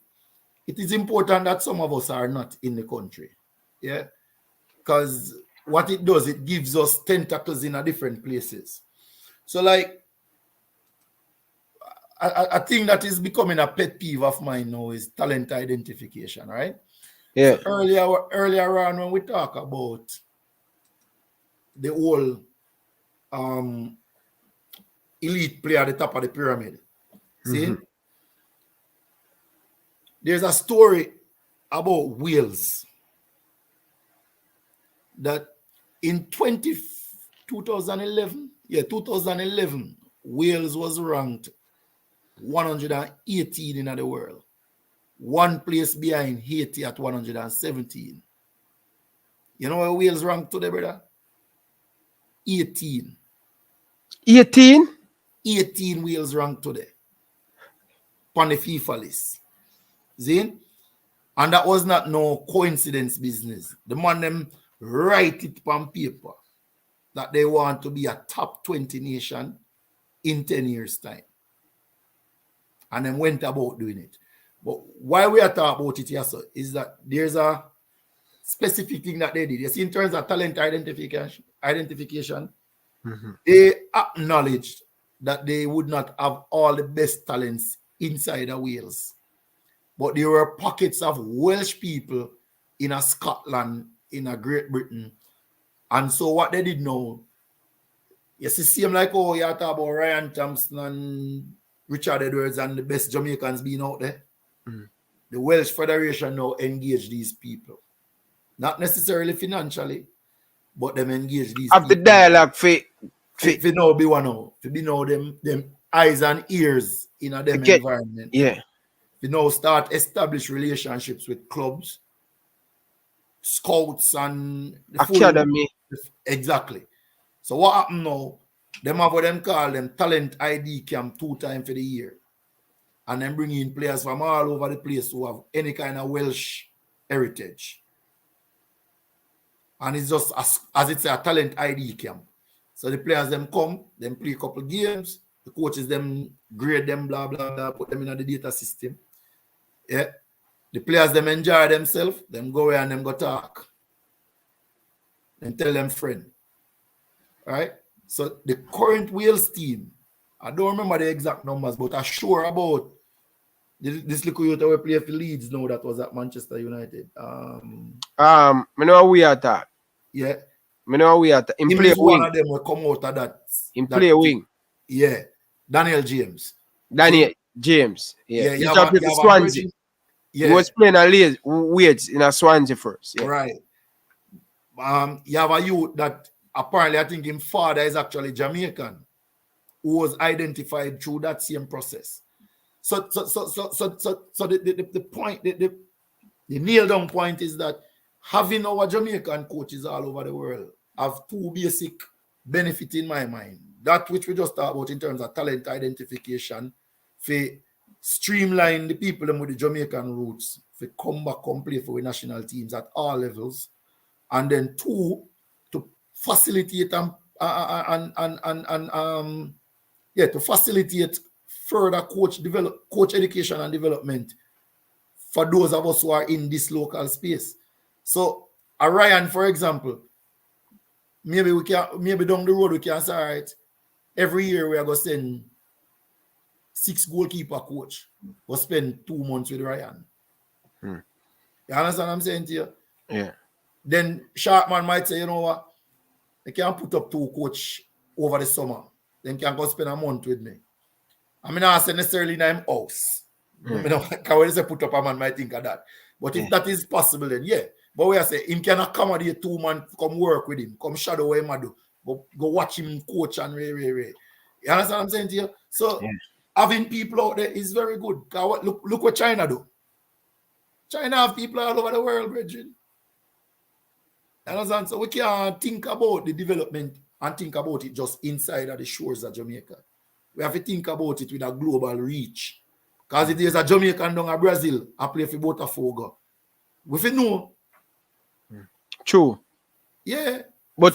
it is important that some of us are not in the country. Yeah, because what it does, it gives us tentacles in a different places. So like, I think that is becoming a pet peeve of mine now is talent identification, right? Yeah. So earlier on when we talk about the whole elite player at the top of the pyramid. See? There's a story about Wales that in 2011, Wales was ranked 118 in the world. One place behind Haiti at 117. You know where Wales ranked today, brother? 18. 18? 18 Wales ranked today. On the FIFA list. See? And that was not no coincidence business. The man them write it on paper that they want to be a top 20 nation in 10 years' time. And then went about doing it. But why we are talking about it here, so, is that there's a specific thing that they did. You see, in terms of talent identification, they acknowledged that they would not have all the best talents inside of Wales. But there were pockets of Welsh people in a Scotland, in a Great Britain. And so what they did now, you see, same like you talk about Ryan Thompson and Richard Edwards and the best Jamaicans being out there. The Welsh Federation now engage these people. Not necessarily financially, but them engage these people. Have the dialogue for now be one now. To be now them eyes and ears in a them environment. Yeah. You know, start establish relationships with clubs, scouts, and the academy. Exactly. So what happened now? Them have what them call them talent ID camp 2 times for the year. And then bring in players from all over the place who have any kind of Welsh heritage. And it's just as it's a talent ID camp. So the players them come, them play a couple games, the coaches them grade them, blah, blah, blah, put them in the data system. Yeah. The players them enjoy themselves, them go away and them go talk. And tell them friend. Right? So the current Wales team, I don't remember the exact numbers, but I'm sure about this little youth that play for Leeds now that was at Manchester United. I know how we are that. Yeah. I know how we are that. In play wing. One of them will come out of that. In play wing. Yeah. Daniel James. Daniel James. Yeah. You have Swansea. Yeah. He was playing a weights in a Swansea first. Yeah. Right. You have a youth that apparently I think his father is actually Jamaican, who was identified through that same process. So the point, the nail down point is that having our Jamaican coaches all over the world have 2 basic benefits in my mind. That which we just talked about in terms of talent identification, for streamline the people with the Jamaican roots, for come back and play for the national teams at all levels, and then 2, to facilitate to facilitate further coach education and development for those of us who are in this local space. So Ryan, for example, maybe down the road we can say, all right, every year we are going to send 6 goalkeeper coach. We'll spend 2 months with Ryan. You understand what I'm saying to you? Yeah. Then Sharpman might say, you know what? I can put up 2 coach over the summer. Then can go spend a month with me. I mean, I say necessarily in my house. You know, when they put up a man might think of that. But if that is possible, then yeah. But we are saying him can accommodate 2 months, come work with him, come shadow him, go watch him coach and ray. You understand what I'm saying to you? So having people out there is very good. Look what China do. China have people all over the world, Bridget. You understand? So we can't think about the development and think about it just inside of the shores of Jamaica. We have to think about it with a global reach. Because if there's a Jamaican down in Brazil, I play for Botafogo. We have to know. True. Yeah. But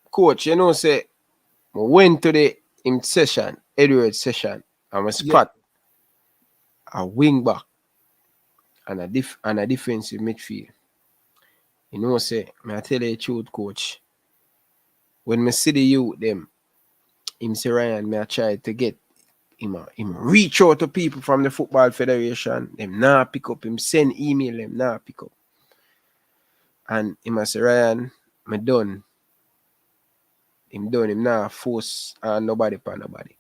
coach, you know, say, we went to the session, Edward session, and we spot a wing back and a defensive midfield. You know, say, I tell you the truth, coach. When I see the youth, them, him say Ryan, I try to get him reach out to people from the Football Federation. Them now pick up, him send email, them now pick up. And him say, Ryan, I'm done. him done. Him not force nobody for nobody.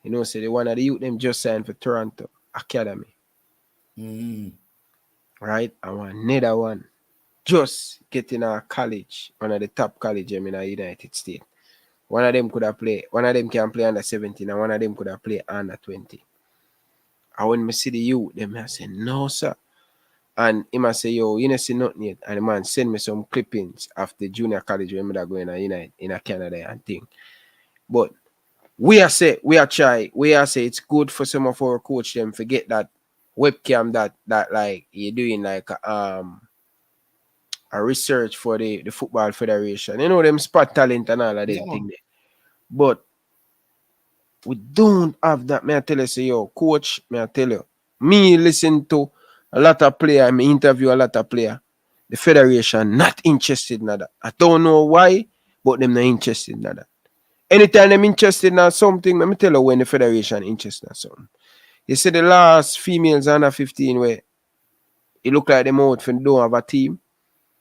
You know, say the one of the youth them just signed for Toronto Academy. Right? And another one just getting a college, one of the top colleges in the United States. One of them could have played, one of them can play under 17, and one of them could have played under 20. And when I see the youth, them I say, no, sir. And he must say, yo, you don't see nothing yet. And the man send me some clippings of the junior college when I go in Canada and thing. But we are say it's good for some of our coach them forget that webcam that like you're doing like a research for the football federation. You know them spot talent and all of them thing there. But we don't have that. May I tell you, say, yo, coach, may I tell you, me listen to a lot of player, me interview a lot of player. The federation not interested in that. I don't know why, but them not interested in that. Anytime them interested in something, let me tell you when the federation interested in something. You see the last females under 15 where it look like them out for don't have a team.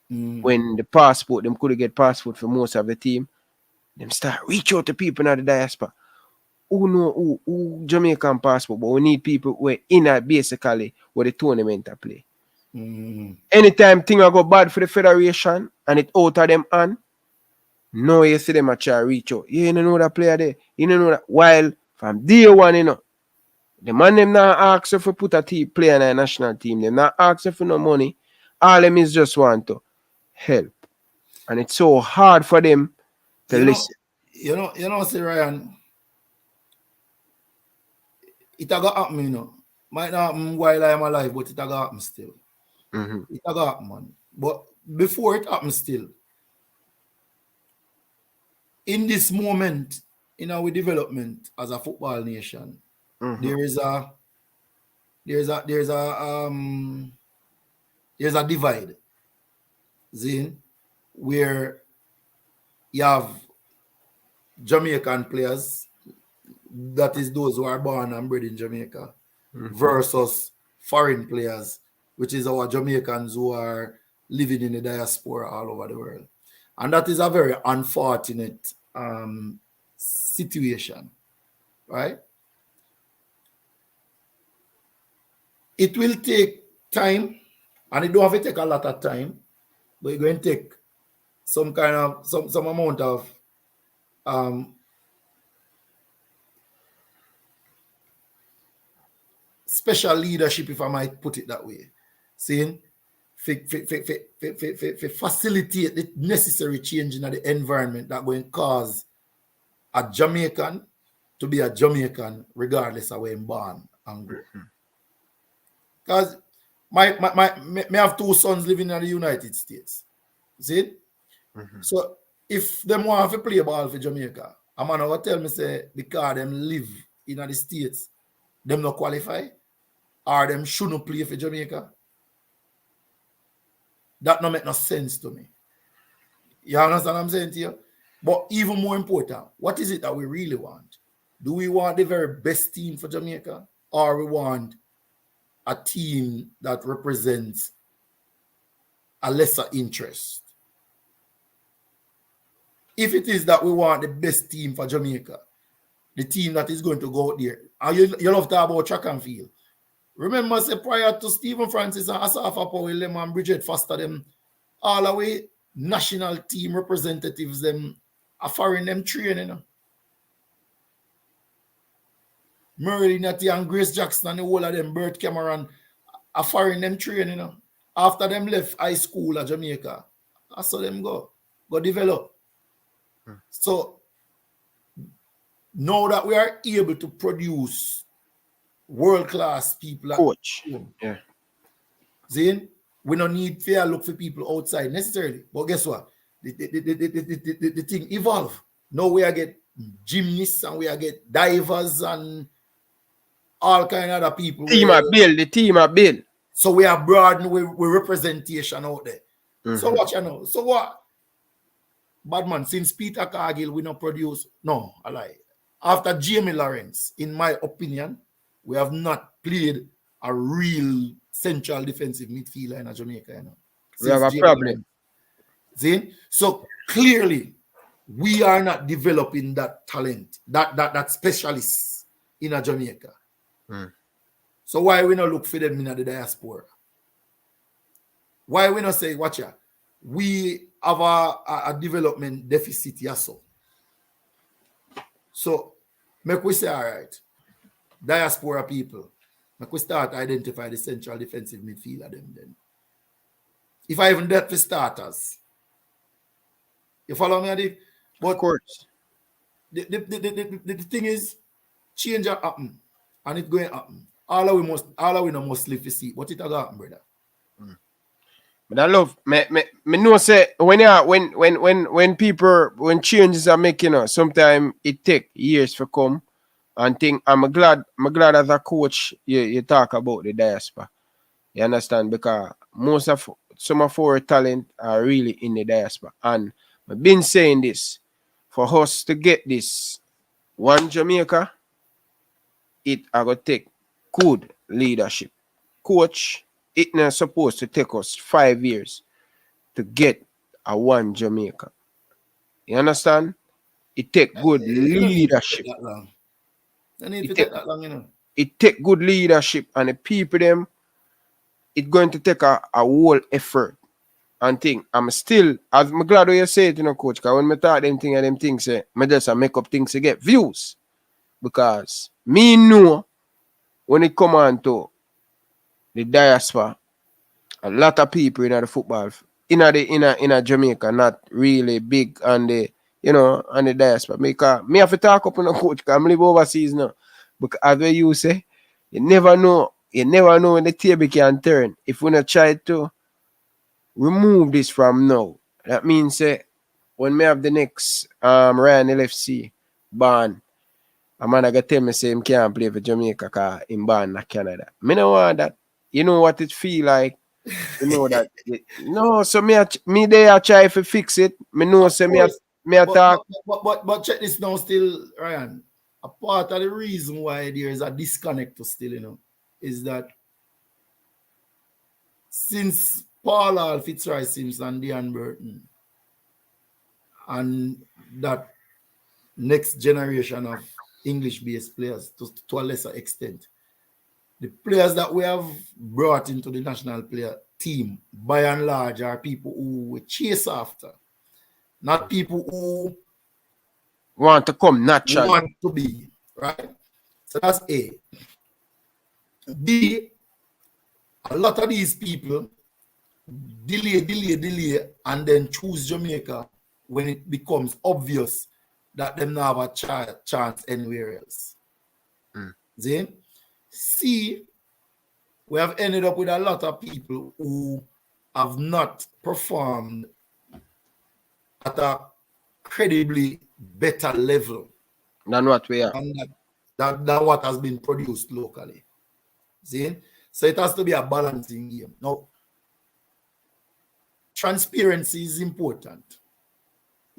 When the passport, them could get passport for most of the team. Them start reach out to people in the diaspora. Who Jamaican passport, but we need people who are in basically where the tournament are play. Anytime things go bad for the federation and it out of them on, no, you see them a try reach out. You don't know that player there. You don't know that. While from day one, you know, the man them not ask if we put a team player in a national team. Them not ask for no money. All them is just want to help. And it's so hard for them to listen. You know, say Ryan, it a got happen, you know. Might not happen while I am alive, but it a got happen still. It a got happen, man. But before it happens still, in this moment, in our development as a football nation, there's a divide, Zin, where you have Jamaican players, that is those who are born and bred in Jamaica, versus foreign players, which is our Jamaicans who are living in the diaspora all over the world. And that is a very unfortunate situation, right? It will take time, and it don't have to take a lot of time, but it's going to take some kind of, some amount of special leadership, if I might put it that way. Saying, facilitate the necessary change in the environment that going to cause a Jamaican to be a Jamaican regardless of where I'm born and grow. Because me have two sons living in the United States. See? So if them want to play ball for Jamaica, a man will tell me say because them live in the States, them not qualify, or them shouldn't play for Jamaica. That don't make no sense to me. You understand what I'm saying to you? But even more important, what is it that we really want? Do we want the very best team for Jamaica, or we want a team that represents a lesser interest? If it is that we want the best team for Jamaica, the team that is going to go out there, and you love to talk about track and field. Remember, say prior to Stephen Francis and Asafa Powell and Bridget Foster, them all the way national team representatives, them are foreign them training. You know? Merlin Natty and Grace Jackson and the whole of them, Bert Cameron, are foreign them training. You know? After them left high school at Jamaica, I saw them go develop. So now that we are able to produce world-class people, Coach. Yeah. Zane, we don't need fair look for people outside necessarily. But guess what? The thing evolve. Now we are get gymnasts and we are get divers and all kind of other people. The team are built. So we are broadening with representation out there. So what you know? So what? Bad man, since Peter Cargill, we not produce. No, I lie. After Jamie Lawrence, in my opinion, we have not played a real central defensive midfielder in Jamaica. You know, we have a problem. See? So clearly, we are not developing that talent, that specialists in a Jamaica. So why we not look for them in the diaspora? Why we not say, watch ya, we have a development deficit, yes, so make we say, all right, diaspora people, make we start identify the central defensive midfielder them then. If I even that for starters. You follow me, Adi? But of course. The thing is, change will happen. And it's going to happen. All of we must live to see, but it will happen, brother. But I love me know say when changes are making, sometimes it take years for come and think I'm glad as a coach you talk about the diaspora. You understand? Because some of our talent are really in the diaspora. And I've been saying this, for us to get this one Jamaica, it are gonna take good leadership. Coach, it's not supposed to take us 5 years to get a one Jamaica. You understand? It take good leadership. It take good leadership, and the people them, it's going to take a whole effort and thing. I'm glad what you say it, coach, because when I talk them things, I just make up things to get views. Because me know when it come on to the diaspora, a lot of people in the football in a Jamaica not really big on the on the diaspora. Me have to talk up on a coach because I live overseas now. Because as you say, you never know when the table can turn. If we not try to remove this from now, that means when we have the next Ryan LFC ban, a man gonna tell me say him can't play for Jamaica because him born in Canada. Me no want that. You know what it feel like? You know that. No, so me there try to fix it. Me know say me talk. But check this now still, Ryan. A part of the reason why there is a disconnect to still, is that since Paul Fitzroy Simpson, Dean Burton, and that next generation of English-based players to a lesser extent, the players that we have brought into the national player team, by and large, are people who we chase after, not people who want to come naturally. Want to be, right? So that's A. B, a lot of these people delay, and then choose Jamaica when it becomes obvious that them not have a chance anywhere else. See? C, we have ended up with a lot of people who have not performed at a credibly better level than what we are. Than what has been produced locally. See? So it has to be a balancing game. Now, transparency is important.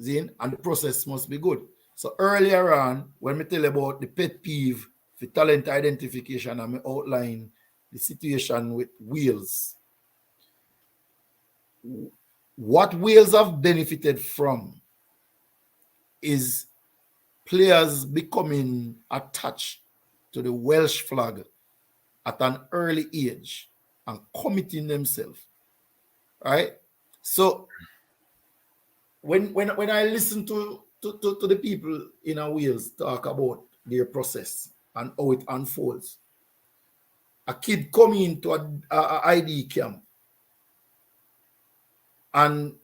See? And the process must be good. So earlier on, when we tell about the pet peeve for talent identification, and we outline the situation with Wales. What Wales have benefited from is players becoming attached to the Welsh flag at an early age and committing themselves. Right? So when I listen to the people in Wales talk about their process and how it unfolds, a kid coming into a ID camp and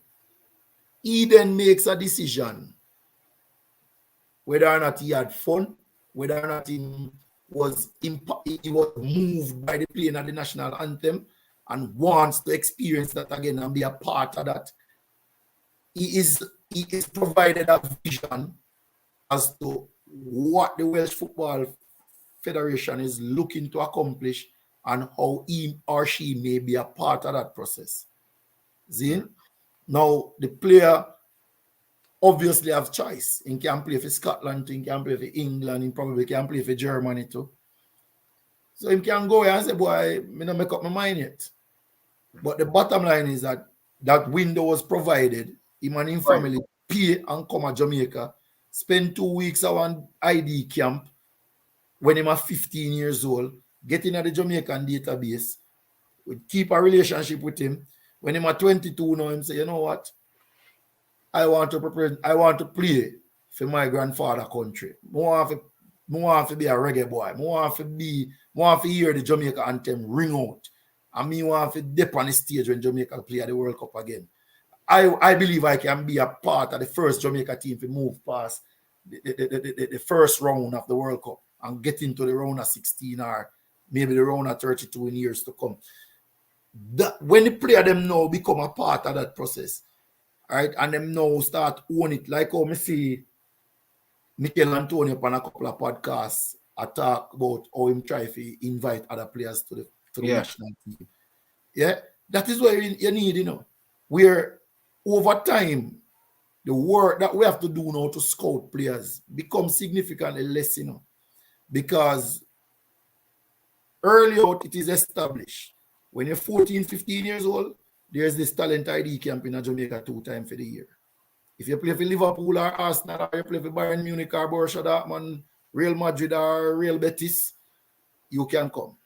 he then makes a decision whether or not he had fun, whether or not he was moved by the playing of the national anthem and wants to experience that again and be a part of that. He is provided a vision as to what the Welsh Football Federation is looking to accomplish and how he or she may be a part of that process. See? Now, the player obviously have choice. He can play for Scotland, he can play for England, he probably can play for Germany too. So he can go and say, boy, I don't make up my mind yet. But the bottom line is that that window was provided, him and his family pay and come to Jamaica, spend 2 weeks at one ID camp when he was 15 years old, get in the Jamaican database, we keep a relationship with him. When he was 22 now, him say, you know what? I want to play for my grandfather country. I want to be a reggae boy. I want to hear the Jamaica anthem ring out. And me want to dip on the stage when Jamaica play at the World Cup again. I believe I can be a part of the first Jamaica team to move past the first round of the World Cup and get into the round of 16 or maybe the round of 32 in years to come. When the player them now become a part of that process, right, and them now start own it, like how me see Mikel Antonio on a couple of podcasts talk about how him try to invite other players to the national team. Yeah, that is what you need, you know. Where over time, the work that we have to do now to scout players becomes significantly less, you know, because early out it is established. When you're 14, 15 years old, there's this talent ID camp in Jamaica 2 times for the year. If you play for Liverpool or Arsenal, or you play for Bayern Munich or Borussia Dortmund, Real Madrid or Real Betis, you can come.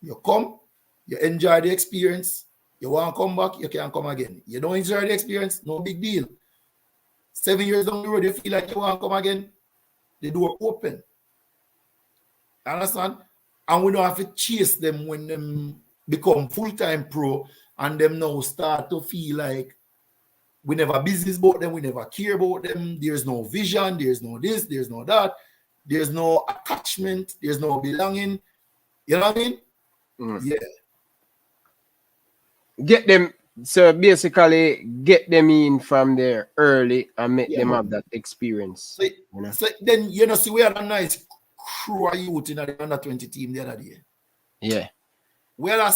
You come, you enjoy the experience. You want to come back, you can come again. You don't enjoy the experience, no big deal. 7 years down the road, you feel like you want to come again, the door open. Understand? And we don't have to chase them when them become full-time pro and them now start to feel like we never business about them, we never care about them, there's no vision, there's no this, there's no that, there's no attachment, there's no belonging. You know what I mean? Yeah. Get them, so basically get them in from there early and make them have that experience. So then, you know, see, we had a nice crew of youth in the under 20 team the other day. Yeah. Well,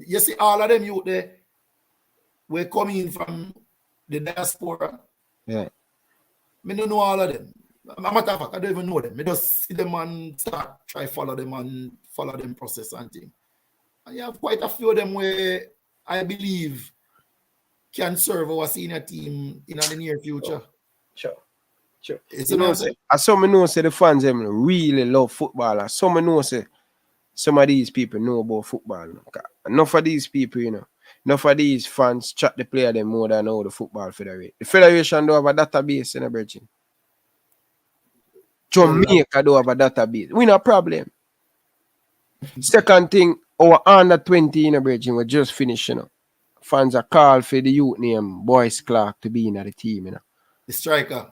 you see, all of them youth there were coming from the diaspora. Yeah. I don't know all of them. Matter of fact, I don't even know them. I just see them and start try follow them and follow them process and thing. And you have quite a few of them where I believe can serve our senior team in the near future. Sure. You know, some know say the fans them really love football. Some know say some of these people know about football. Enough of these people, you know, enough of these fans chat the player them more than how the football federation. The federation do have a database in a Virgin. Jamaica do have a database. We no problem. Second thing, our under 20 in a Virgin we just finished, you know. Fans are called for the youth name Boyce Clark to be in the team, you know. The striker.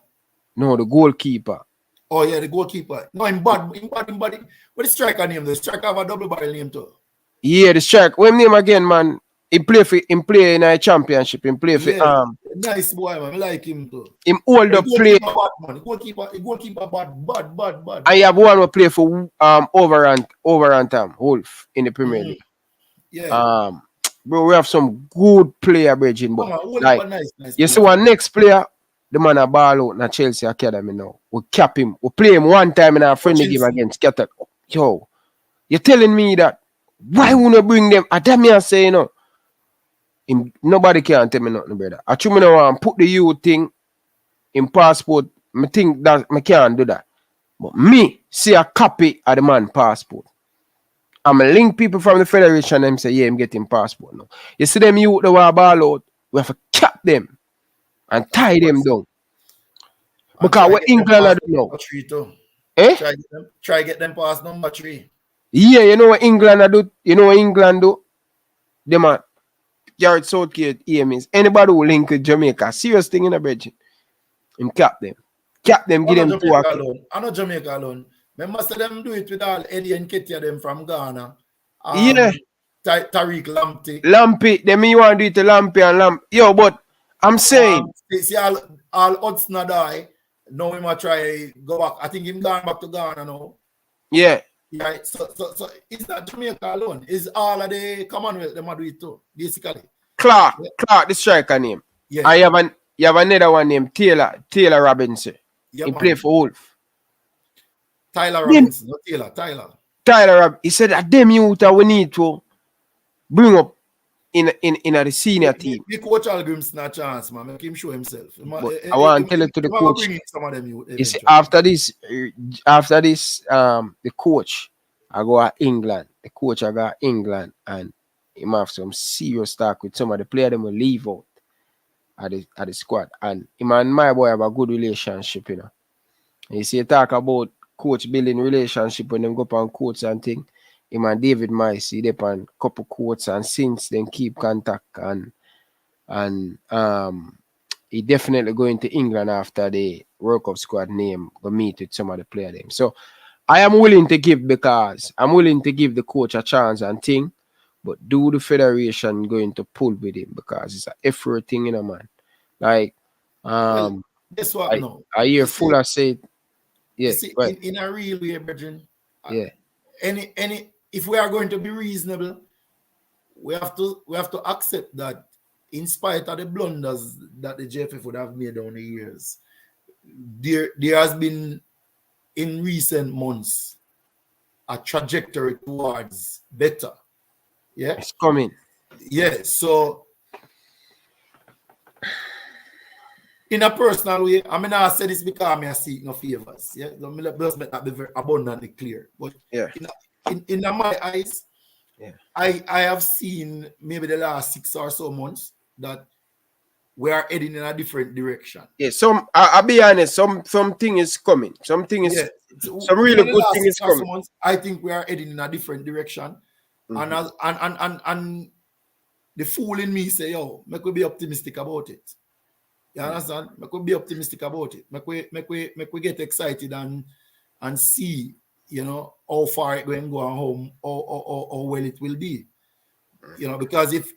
No, the goalkeeper. Oh yeah, the goalkeeper. No, in bad. What the striker name? The striker have a double barrel name too. Yeah, the striker. What name again, man? He play in a championship. He play for nice boy, man. I like him too. Him older play. Goalkeeper bad. I have one who play for Overanthem Wolf in the Premier League. Yeah. Bro, we have some good player, Bridging, but like nice you see one next player, the man a ball out in Chelsea Academy now. We cap him. We play him one time in our friendly game against Scattered. Yo, you're telling me that why wouldn't bring them? I tell me I say, you know, nobody can tell me nothing, brother. I tell me now put the youth thing in passport. I think that I can't do that. But me see a copy of the man passport. I'm a link people from the federation and say, yeah, I'm getting passport now. You see them youth that were ball out, we have to cap them and tie them down. Because what England are doing now. Try get them past number 3. Yeah, you know what England are do? You know what England do? Them are Gareth Southgate aim is anybody who link with Jamaica. Serious thing in a bridge. Him cap them. Cap them, give them 2 alone. I'm not Jamaica alone. Remember, say them do it with all Eddie and Ketia them from Ghana. Yeah. Tariq Lamptey. Lamptey. Them you want to do it to Lamptey and Lamptey. Yo, but I'm saying. See all odds not die. Now we might try go back. I think him gone back to Ghana now. Yeah. Right. So it's not Jamaica alone. It's all of the Commonwealth them do it too, basically. Clark, the striker name. Yeah. I have another one named Taylor Robinson. Yeah, he play for Wolf. Tyler Robinson, not Tyler. He said that them youth we need to bring up in the senior team. The coach Algrim's not a chance, man. Make him show himself. But I want to tell it to the coach. Bring in some of them you see, after this, the coach I go to England. The coach I go to England, and he have some serious talk with some of the players. Them will leave out at the squad, and him and my boy have a good relationship, you know. And you see, you talk about coach building relationship when them go up on courts and thing. Him and David Mice, he dip on couple courts, and since then keep contact, and he definitely going to England after the World Cup squad name go meet with some of the player them. So I am willing to give, because I'm willing to give the coach a chance and thing, but do the federation going to pull with him, because it's an effort thing, you know, man. Like guess what? I hear Fuller say, yeah, see, right. in a real way, Brethren. Yeah. Any if we are going to be reasonable, we have to accept that in spite of the blunders that the JFF would have made down the years, there has been in recent months a trajectory towards better. Yeah, it's coming. Yeah, so in a personal way, I mean, I say this because I seek no favors. Yeah, let's make that be very abundantly clear. But yeah, in my eyes, yeah, I have seen maybe the last 6 or so months that we are heading in a different direction. Yeah, I'll be honest, something is coming. Something is some really good thing is coming. Months, I think we are heading in a different direction. Mm-hmm. And the fool in me say, yo, make we be optimistic about it. You understand? Make we be optimistic about it. Make we get excited and see, you know, how far it going to go and how well it will be. You know, because if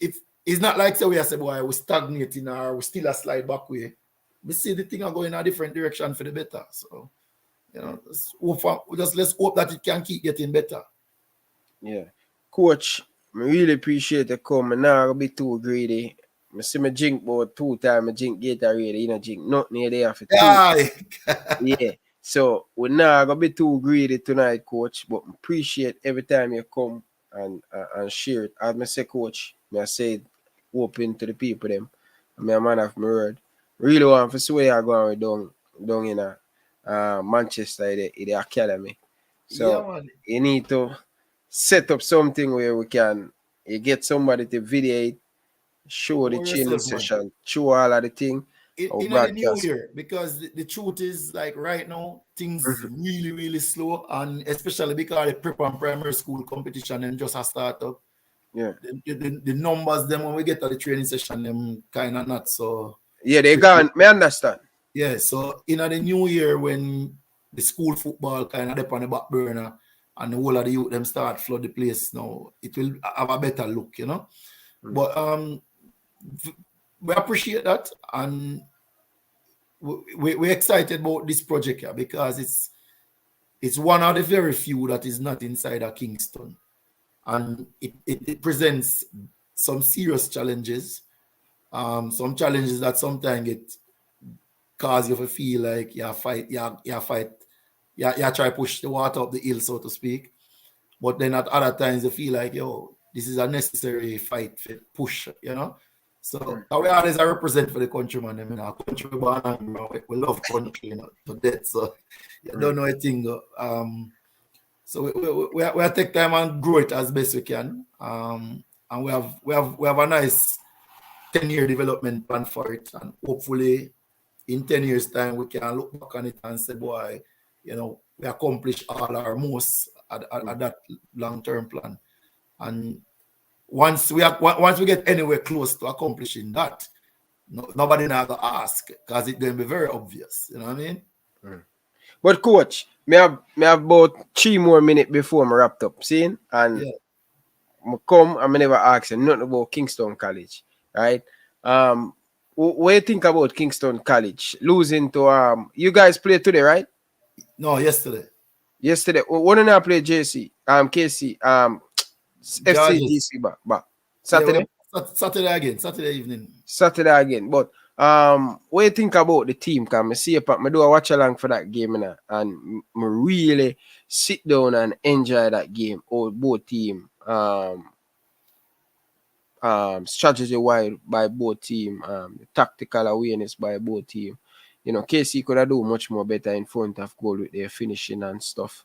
it's not like so we say, boy, we're stagnating or we're still a slide back way. We see the thing are going in a different direction for the better. So, you know, let's hope that it can keep getting better. Yeah. Coach, I really appreciate the come. I'm not gonna be too greedy. I see me drink about 2 times, I drink Gatorade, you know, drink nothing there for 2. Yeah. So we're not gonna be too greedy tonight, coach, but appreciate every time you come and share it. As I say, coach, I say open to the people them. I'm a man of my word. Really want to see where you're going down in Manchester in the academy. So you need to set up something where we can get somebody to video it, show the training session, show all of the thing. In the new year, because the truth is, like right now, things really, really slow, and especially because the prep and primary school competition and just a start up. Yeah, the numbers them when we get to the training session, them kind of not so. Yeah, they gone. Me understand. Yeah, so in the new year when the school football kind of up on the back burner and the whole of the youth them start flood the place now, it will have a better look, you know. But we appreciate that, and we're excited about this project here because it's one of the very few that is not inside of Kingston, and it presents some serious challenges, some challenges that sometimes it cause you to feel like you try to push the water up the hill, so to speak, but then at other times you feel like, yo, this is a necessary fight for push, you know. So we always represent for the countryman. I mean, our country born and we love country, you know, to death. So you don't know a thing. So we take time and grow it as best we can. And we have a nice 10-year development plan for it. And hopefully in 10 years' time we can look back on it and say, boy, you know, we accomplished all our most at that long-term plan. And once we get anywhere close to accomplishing that, nobody now to ask because it's going to be very obvious. You know what I mean? But coach, me have about 3 more minutes before I wrapped up. See? And I come and I never ask you nothing about Kingston College. Right? What do you think about Kingston College? Losing to you guys played today, right? No, yesterday. Yesterday. What did I play KC? FCGC back. Saturday? Yeah, Saturday evening. Saturday again. But what do you think about the team? Because I see I do a watch along for that game and I really sit down and enjoy that game. Or both team strategy wide by both team, tactical awareness by both team. You know, KC could have do much more better in front of goal with their finishing and stuff.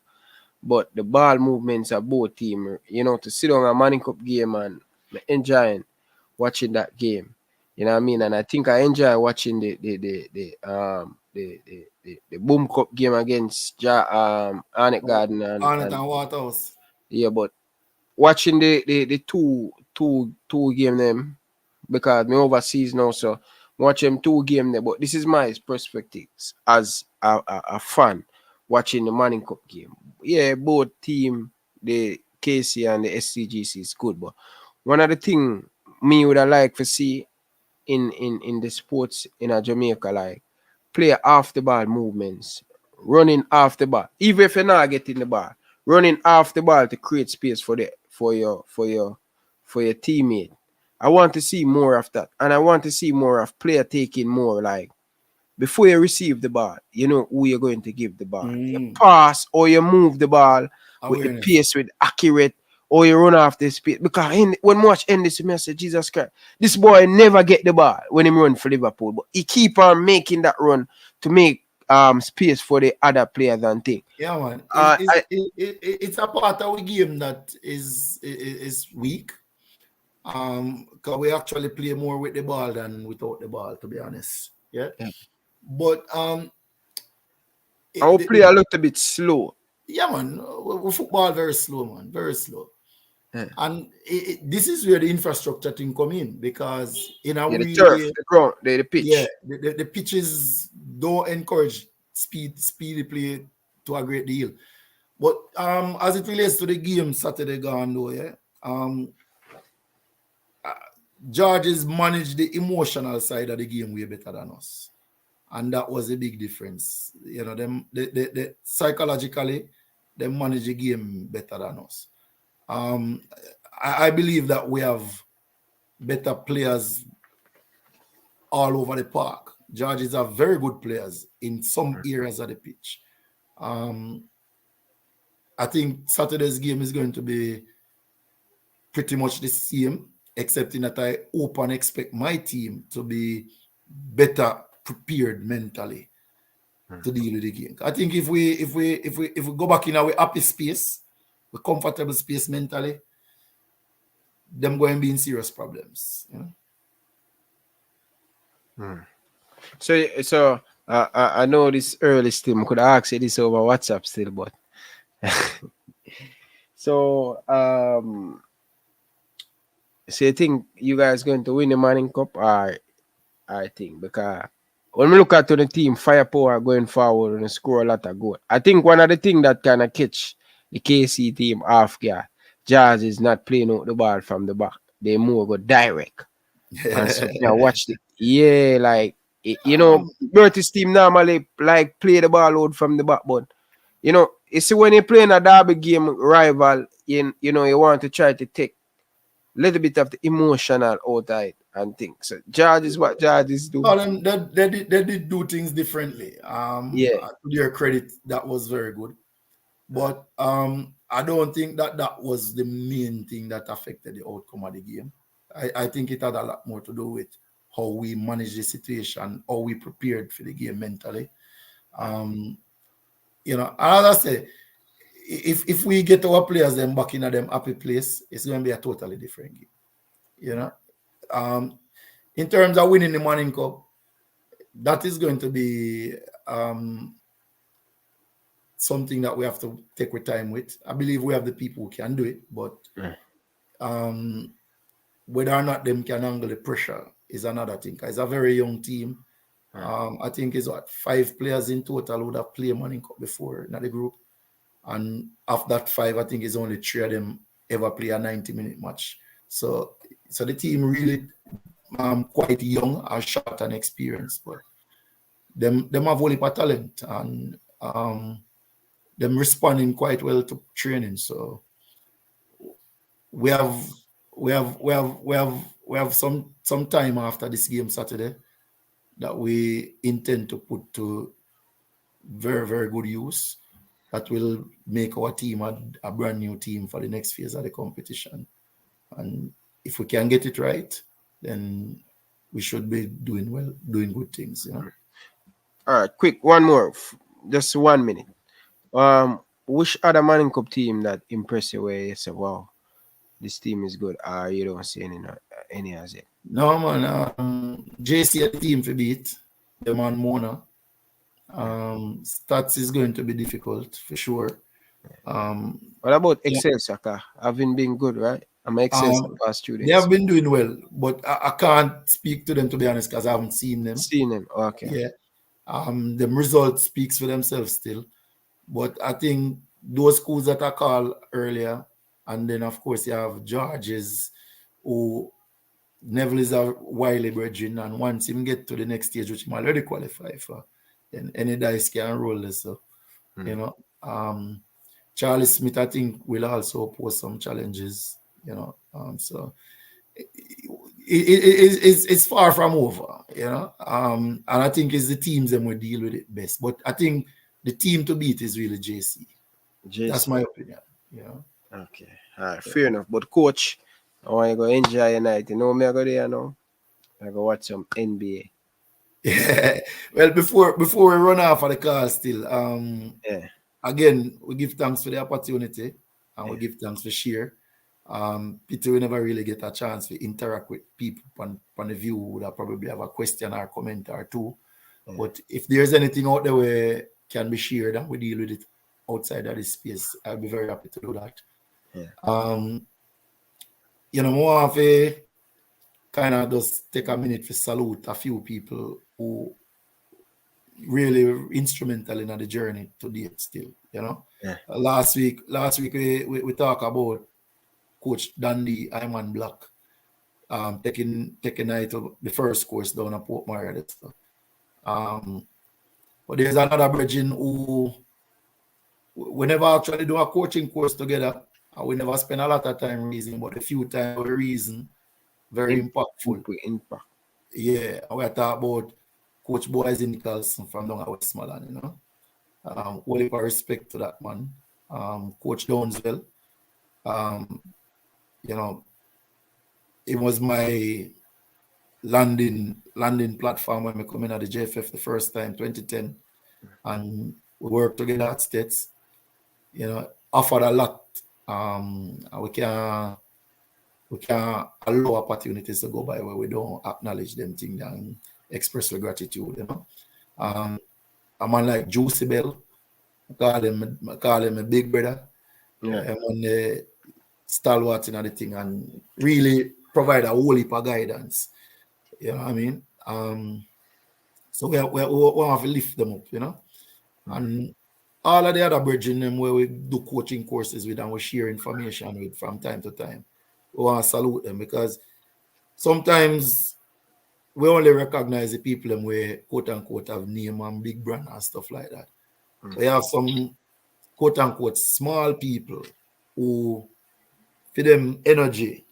But the ball movements of both team, you know, to sit down a Manning Cup game and enjoying watching that game. You know what I mean? And I think I enjoy watching the Boom Cup game against Arnett Garden Arnett and Waterhouse. Yeah, but watching the two game them, because me overseas now, so watch them two game there. But this is my perspectives as a fan watching the Manning Cup game. Yeah, both team, the KC and the SCGC is good, but one of the thing me would have like to see in the sports in a Jamaica, like play off the ball movements, running off the ball, even if you're not getting the ball, running off the ball to create space for your teammate. I want to see more of that, and I want to see more of player taking more, like before you receive the ball, you know who you're going to give the ball. You pass or you move the ball with the pace, with accurate, or you run off the speed. Because when watch end this message, Jesus Christ, this boy never get the ball when he run for Liverpool, but he keep on making that run to make space for the other players and thing. Yeah, man. It's a part of the game that is weak. Because we actually play more with the ball than without the ball, to be honest. Yeah. But our play a little bit slow. Yeah, man. Football very slow, man. Very slow. Yeah. And this is where the infrastructure thing come in, because in a the turf, the ground, the pitch. Yeah, the pitches don't encourage speedy play to a great deal. But as it relates to the game Saturday gone though, yeah, George's managed the emotional side of the game way better than us. And that was a big difference. You know, they psychologically, they manage the game better than us. I believe that we have better players all over the park. Georges are very good players in some areas of the pitch. I think Saturday's game is going to be pretty much the same, except in that I hope and expect my team to be better prepared mentally to deal with the game. I think if we go back in our happy space, a comfortable space mentally, them going to be in serious problems. You know? So I know this early still. I could ask you this over WhatsApp still, but so you think you guys going to win the Manning Cup? Or I think, because when we look at the team, firepower going forward and score a lot of goals. I think one of the things that kind of catch the KC team off guard, Jazz is not playing out the ball from the back. They more go direct. And so watch it. Yeah, like you know, Bertie's team normally like play the ball out from the back, but you know, you see when you're playing a derby game rival, you know, you want to try to take a little bit of the emotional out of it and things. So George is what George is doing. Well, they did do things differently. To their credit, that was very good. But I don't think that was the main thing that affected the outcome of the game. I think it had a lot more to do with how we managed the situation, how we prepared for the game mentally. You know, as I say, if we get our players then back in a them happy place, it's going to be a totally different game. You know, in terms of winning the Manning Cup, that is going to be something that we have to take our time with. I believe we have the people who can do it, but whether or not them can handle the pressure is another thing. It's a very young team. I think it's 5 players in total would have played Manning Cup before in the group. And of that 5, I think it's only 3 of them ever play a 90-minute match. So the team really quite young, are short and experienced, but them have only for talent, and them responding quite well to training. So we have some time after this game Saturday that we intend to put to very, very good use. That will make our team a brand new team for the next phase of the competition. And if we can get it right, then we should be doing well, doing good things, you know. All right, quick, one more, just 1 minute. Which other Manning Cup team that impressed you where you say, wow, this team is good, or you don't see any as it? No, man, JC a team for beat, the man Mona. Stats is going to be difficult for sure. What about Excel Soccer? Having been good, right? I'm Excel the past 2 days. They have been doing well, but I can't speak to them, to be honest, because I haven't seen them. Okay. Yeah. The results speaks for themselves still. But I think those schools that I called earlier, and then of course you have George's, who Neville is a wily brethren, and once him get to the next stage, which he already qualify for, then any dice can roll this. So, you know, Charlie Smith, I think, will also pose some challenges, you know. So it's far from over, you know. And I think it's the teams that will deal with it best. But I think the team to beat is really JC. That's my opinion, you know. Okay. All right, fair enough. But coach, I want you to go enjoy your night. You know me, I go there now. I go watch some NBA. Yeah. Well, before we run off of the call still, again, we give thanks for the opportunity, and we give thanks for share. Peter, we never really get a chance to interact with people on the view who would probably have a question or comment or two. But if there's anything out there where can be shared and we deal with it outside of this space, I'll be very happy to do that. You know, more of a kind of just take a minute to salute a few people who really instrumental in the journey to date still, you know. Last week we talk about Coach Dandy Iman Black taking night of the first course down at Port Maria. But there's another brethren who we never actually do a coaching course together, and we never spend a lot of time reasoning, but a few times we reason very impactful. Yeah, we talk about Coach Boys in Nicholson from down at Westmoreland, you know. All of our respect to that man. Coach Downswell, you know, it was my landing platform when I come in at the JFF the first time, 2010, and we worked together at States. You know, offered a lot. And we can allow opportunities to go by where we don't acknowledge them things and express our gratitude, you know. A man like Juicy Bell, I call him a big brother. And on the stalwart in the thing, and really provide a whole heap of guidance. You know what I mean? So we have to lift them up, you know. And all of the other brethren them where we do coaching courses with and we share information with from time to time, we want to salute them, because sometimes we only recognize the people them where quote unquote have name and big brand and stuff like that. We have some quote unquote small people who for them energy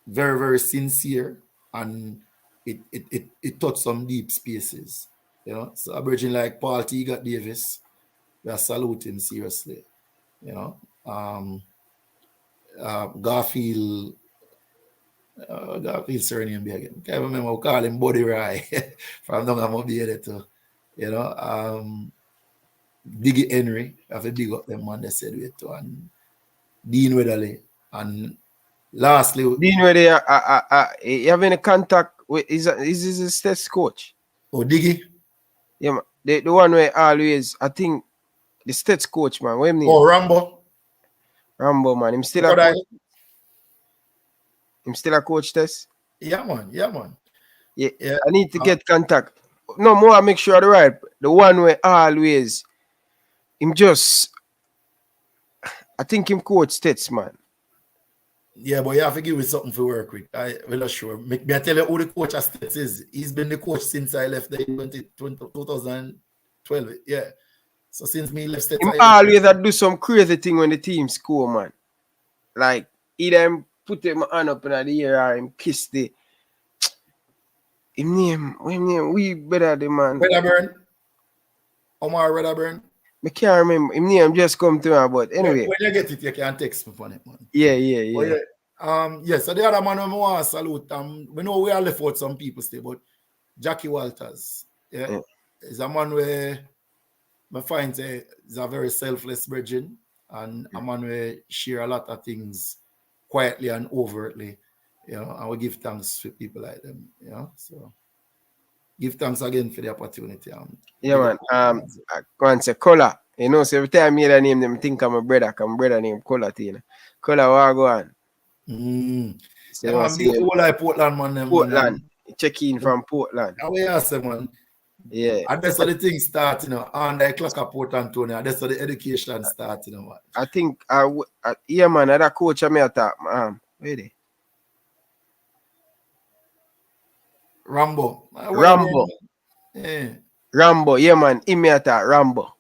very, very sincere, and it touched some deep spaces, you know. So a brethren like Paul T. Davis, we salute him seriously, you know. Garfield surname again. Can't remember, we call him Buddy Rye from down at there too, you know. Diggy Henry, I have to big up them man they said we too, and Dean Weatherly, and lastly Dean Weatherly, you have any contact with is his test coach? Oh, Diggy? Yeah, man. The one where always, I think the stats coach, man. What him name? Oh, Rambo, man. Him still a coach. Him still a coach test? Yeah, man. Yeah. I need to get contact. No more, I make sure the right. The one where always him just, I think him coach stats, man. Yeah, but you have to give me something to work with. I will assure. Me I tell you who the coach at States is. He's been the coach since I left there in 2012. Yeah. So since me left States, him always do some crazy thing when the team score, man. Like either him put him hand up in the air or him kiss the him name, we better the man. Wedderburn. Omar Wedderburn. I can't remember. Him name just come to me, but anyway. When you get it, you can text me on it, man. Yeah. Yes, so the other man we want to salute, we know we are left out some people still, but Jackie Walters, yeah, is a man where I find is a very selfless virgin, and a man where share a lot of things quietly and overtly, you know, and we give thanks to people like them, you know, so give thanks again for the opportunity. Yeah, man. I go and say Color. You know, so every time I hear that name, them think I'm a brother, because my brother named Color, you know. Color, what go on? So yeah, man, the whole like Portland, man. Portland. Check in from Portland. How we ask them, man? Yeah. And that's how the things start, you know, and the clock at Port Antonio, and that's how the education starts, you know, man. I think, yeah, man, that coach I may attack, where they? Rambo. Yeah. Rambo, yeah, man. He may attack Rambo.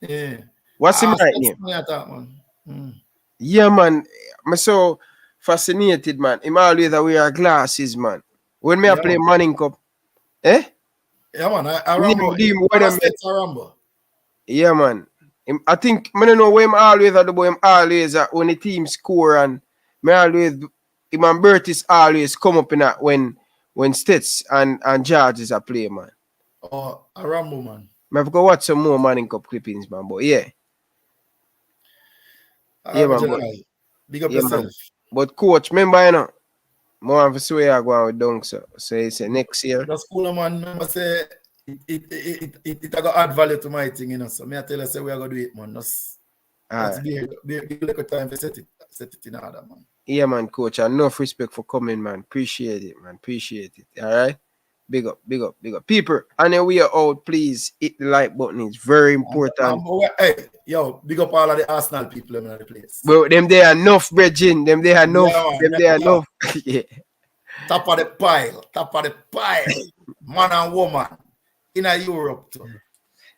Yeah. What's his right name? Yeah, man. I'm so fascinated, man. He always wear glasses, man. When me I play Manning Cup, eh? Yeah, man. I Rambo. Rambo. Yeah, man. I think I don't know where him always at the boy. Him always when the team score and me always him and Bertis always come up in that when Stets and Georges are play, man. Oh, a Rambo, man. I have to watch some more Manning Cup clippings, man. But yeah. Yeah, man. Big up yourself. Man. But coach, remember, you know, more of a swear going with dunk, so it's next year. That's cool, man. Remember, say it got add value to my thing, you know. So me I tell you, say we are gonna do it, man. That's be like a time to set it in order, man. Yeah, man, coach. And enough respect for coming, man. Appreciate it, man. Appreciate it. All right. Big up, big up, big up. People, and then we are out. Please hit the like button. It's very important. Hey, yo, big up all of the Arsenal people in the place. Well, them they are enough, Bridging. Them they are enough. They are enough. Yeah. Top of the pile. Man and woman in a Europe too.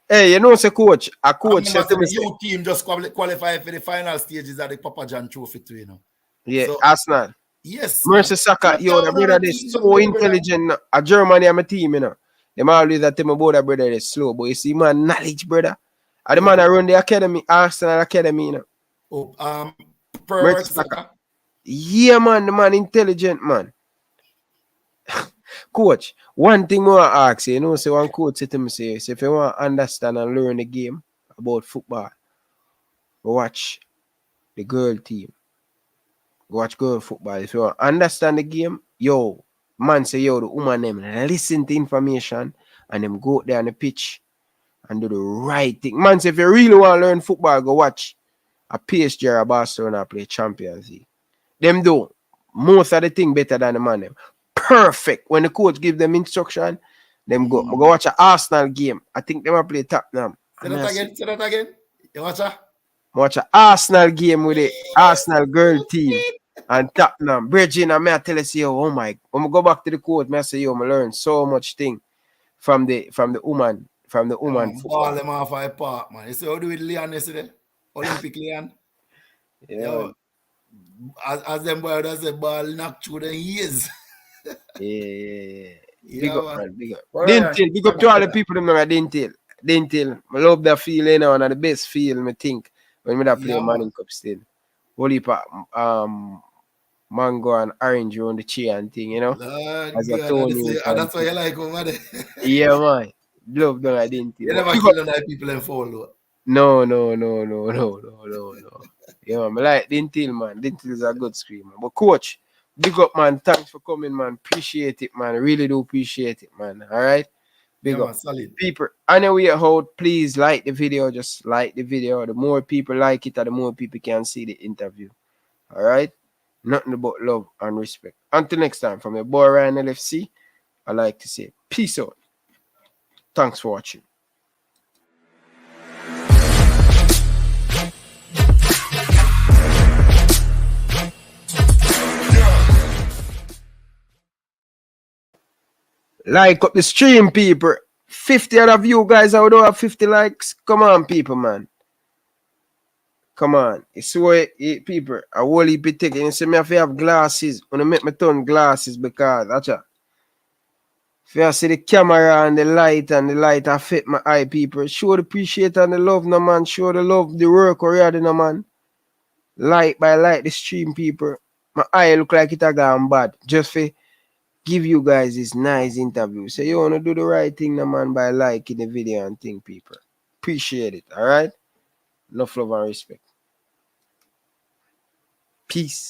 Hey, you know, say coach. A coach said to me, your team just qualify for the final stages of the Papa John Trophy too, you know. Yeah, so, Arsenal. Yes. Mercy Saka, yo, the brother is so intelligent. A Germany, I'm a team, you know. Them always that tell me about that brother is slow, but you see, man, knowledge, brother. And the man that run the academy, Arsenal Academy, you know. Oh, Mercy Saka. Yeah, man, the man intelligent, man. Coach, one thing more I ask you, you know, so one coach said to me, say, if you want to understand and learn the game about football, watch the girl team. Watch girl football. If you want to understand the game, yo, man say, yo, the woman them listen to information and them go out there on the pitch and do the right thing. Man say, if you really want to learn football, go watch a PSG or a Barcelona play Champions League. Them do most of the thing better than the man them. Perfect. When the coach give them instruction, them go watch an Arsenal game. I think they will play Tottenham. Say that again. You watch a? Watch an Arsenal game with the Arsenal girl team. And Tottenham, Bridging, and me I tell you, oh my, when I go back to the court, I say, yo, I learn so much thing from the woman, Ball them off a park, man. You see how do with Leon yesterday? Olympic Leon. Yeah. Yo, as them boy does the ball knock through the ears. Yeah. Big up, man. Big up. Dentil, big up to all the people that know Dentil. Dentil, I love that feeling, one of the best feel, I think, when I play Manning Cup still. Holy mango and orange on the chair and thing, you know. As I told you. That's why you like over there. Yeah, man. Love them identity. You never kill the people and follow. No. Yeah, man. I like Dentil, man. Dentil is a good screamer. But coach, big up, man. Thanks for coming, man. Appreciate it, man. Really do appreciate it, man. All right. Big up. Man, solid. People, anyway, please like the video. Just like the video. The more people like it, the more people can see the interview. All right. Nothing but love and respect. Until next time, from your boy Ryan LFC, I like to say peace out. Thanks for watching. Like up the stream, people. 50 out of you guys, I would have 50 likes. Come on, people, man. Come on. It's why people, I will be taking. You see me if you have glasses, when I make my turn glasses because that's it. If you see the camera and the light affect my eye, people. Show the appreciate and the love, no man. Show the love, the work or rather, no man. Like by like the stream, people. My eye look like it a gone bad. Just for give you guys this nice interview. So you wanna do the right thing, no man, by liking the video and thing, people. Appreciate it. Alright? Enough love and respect. Peace.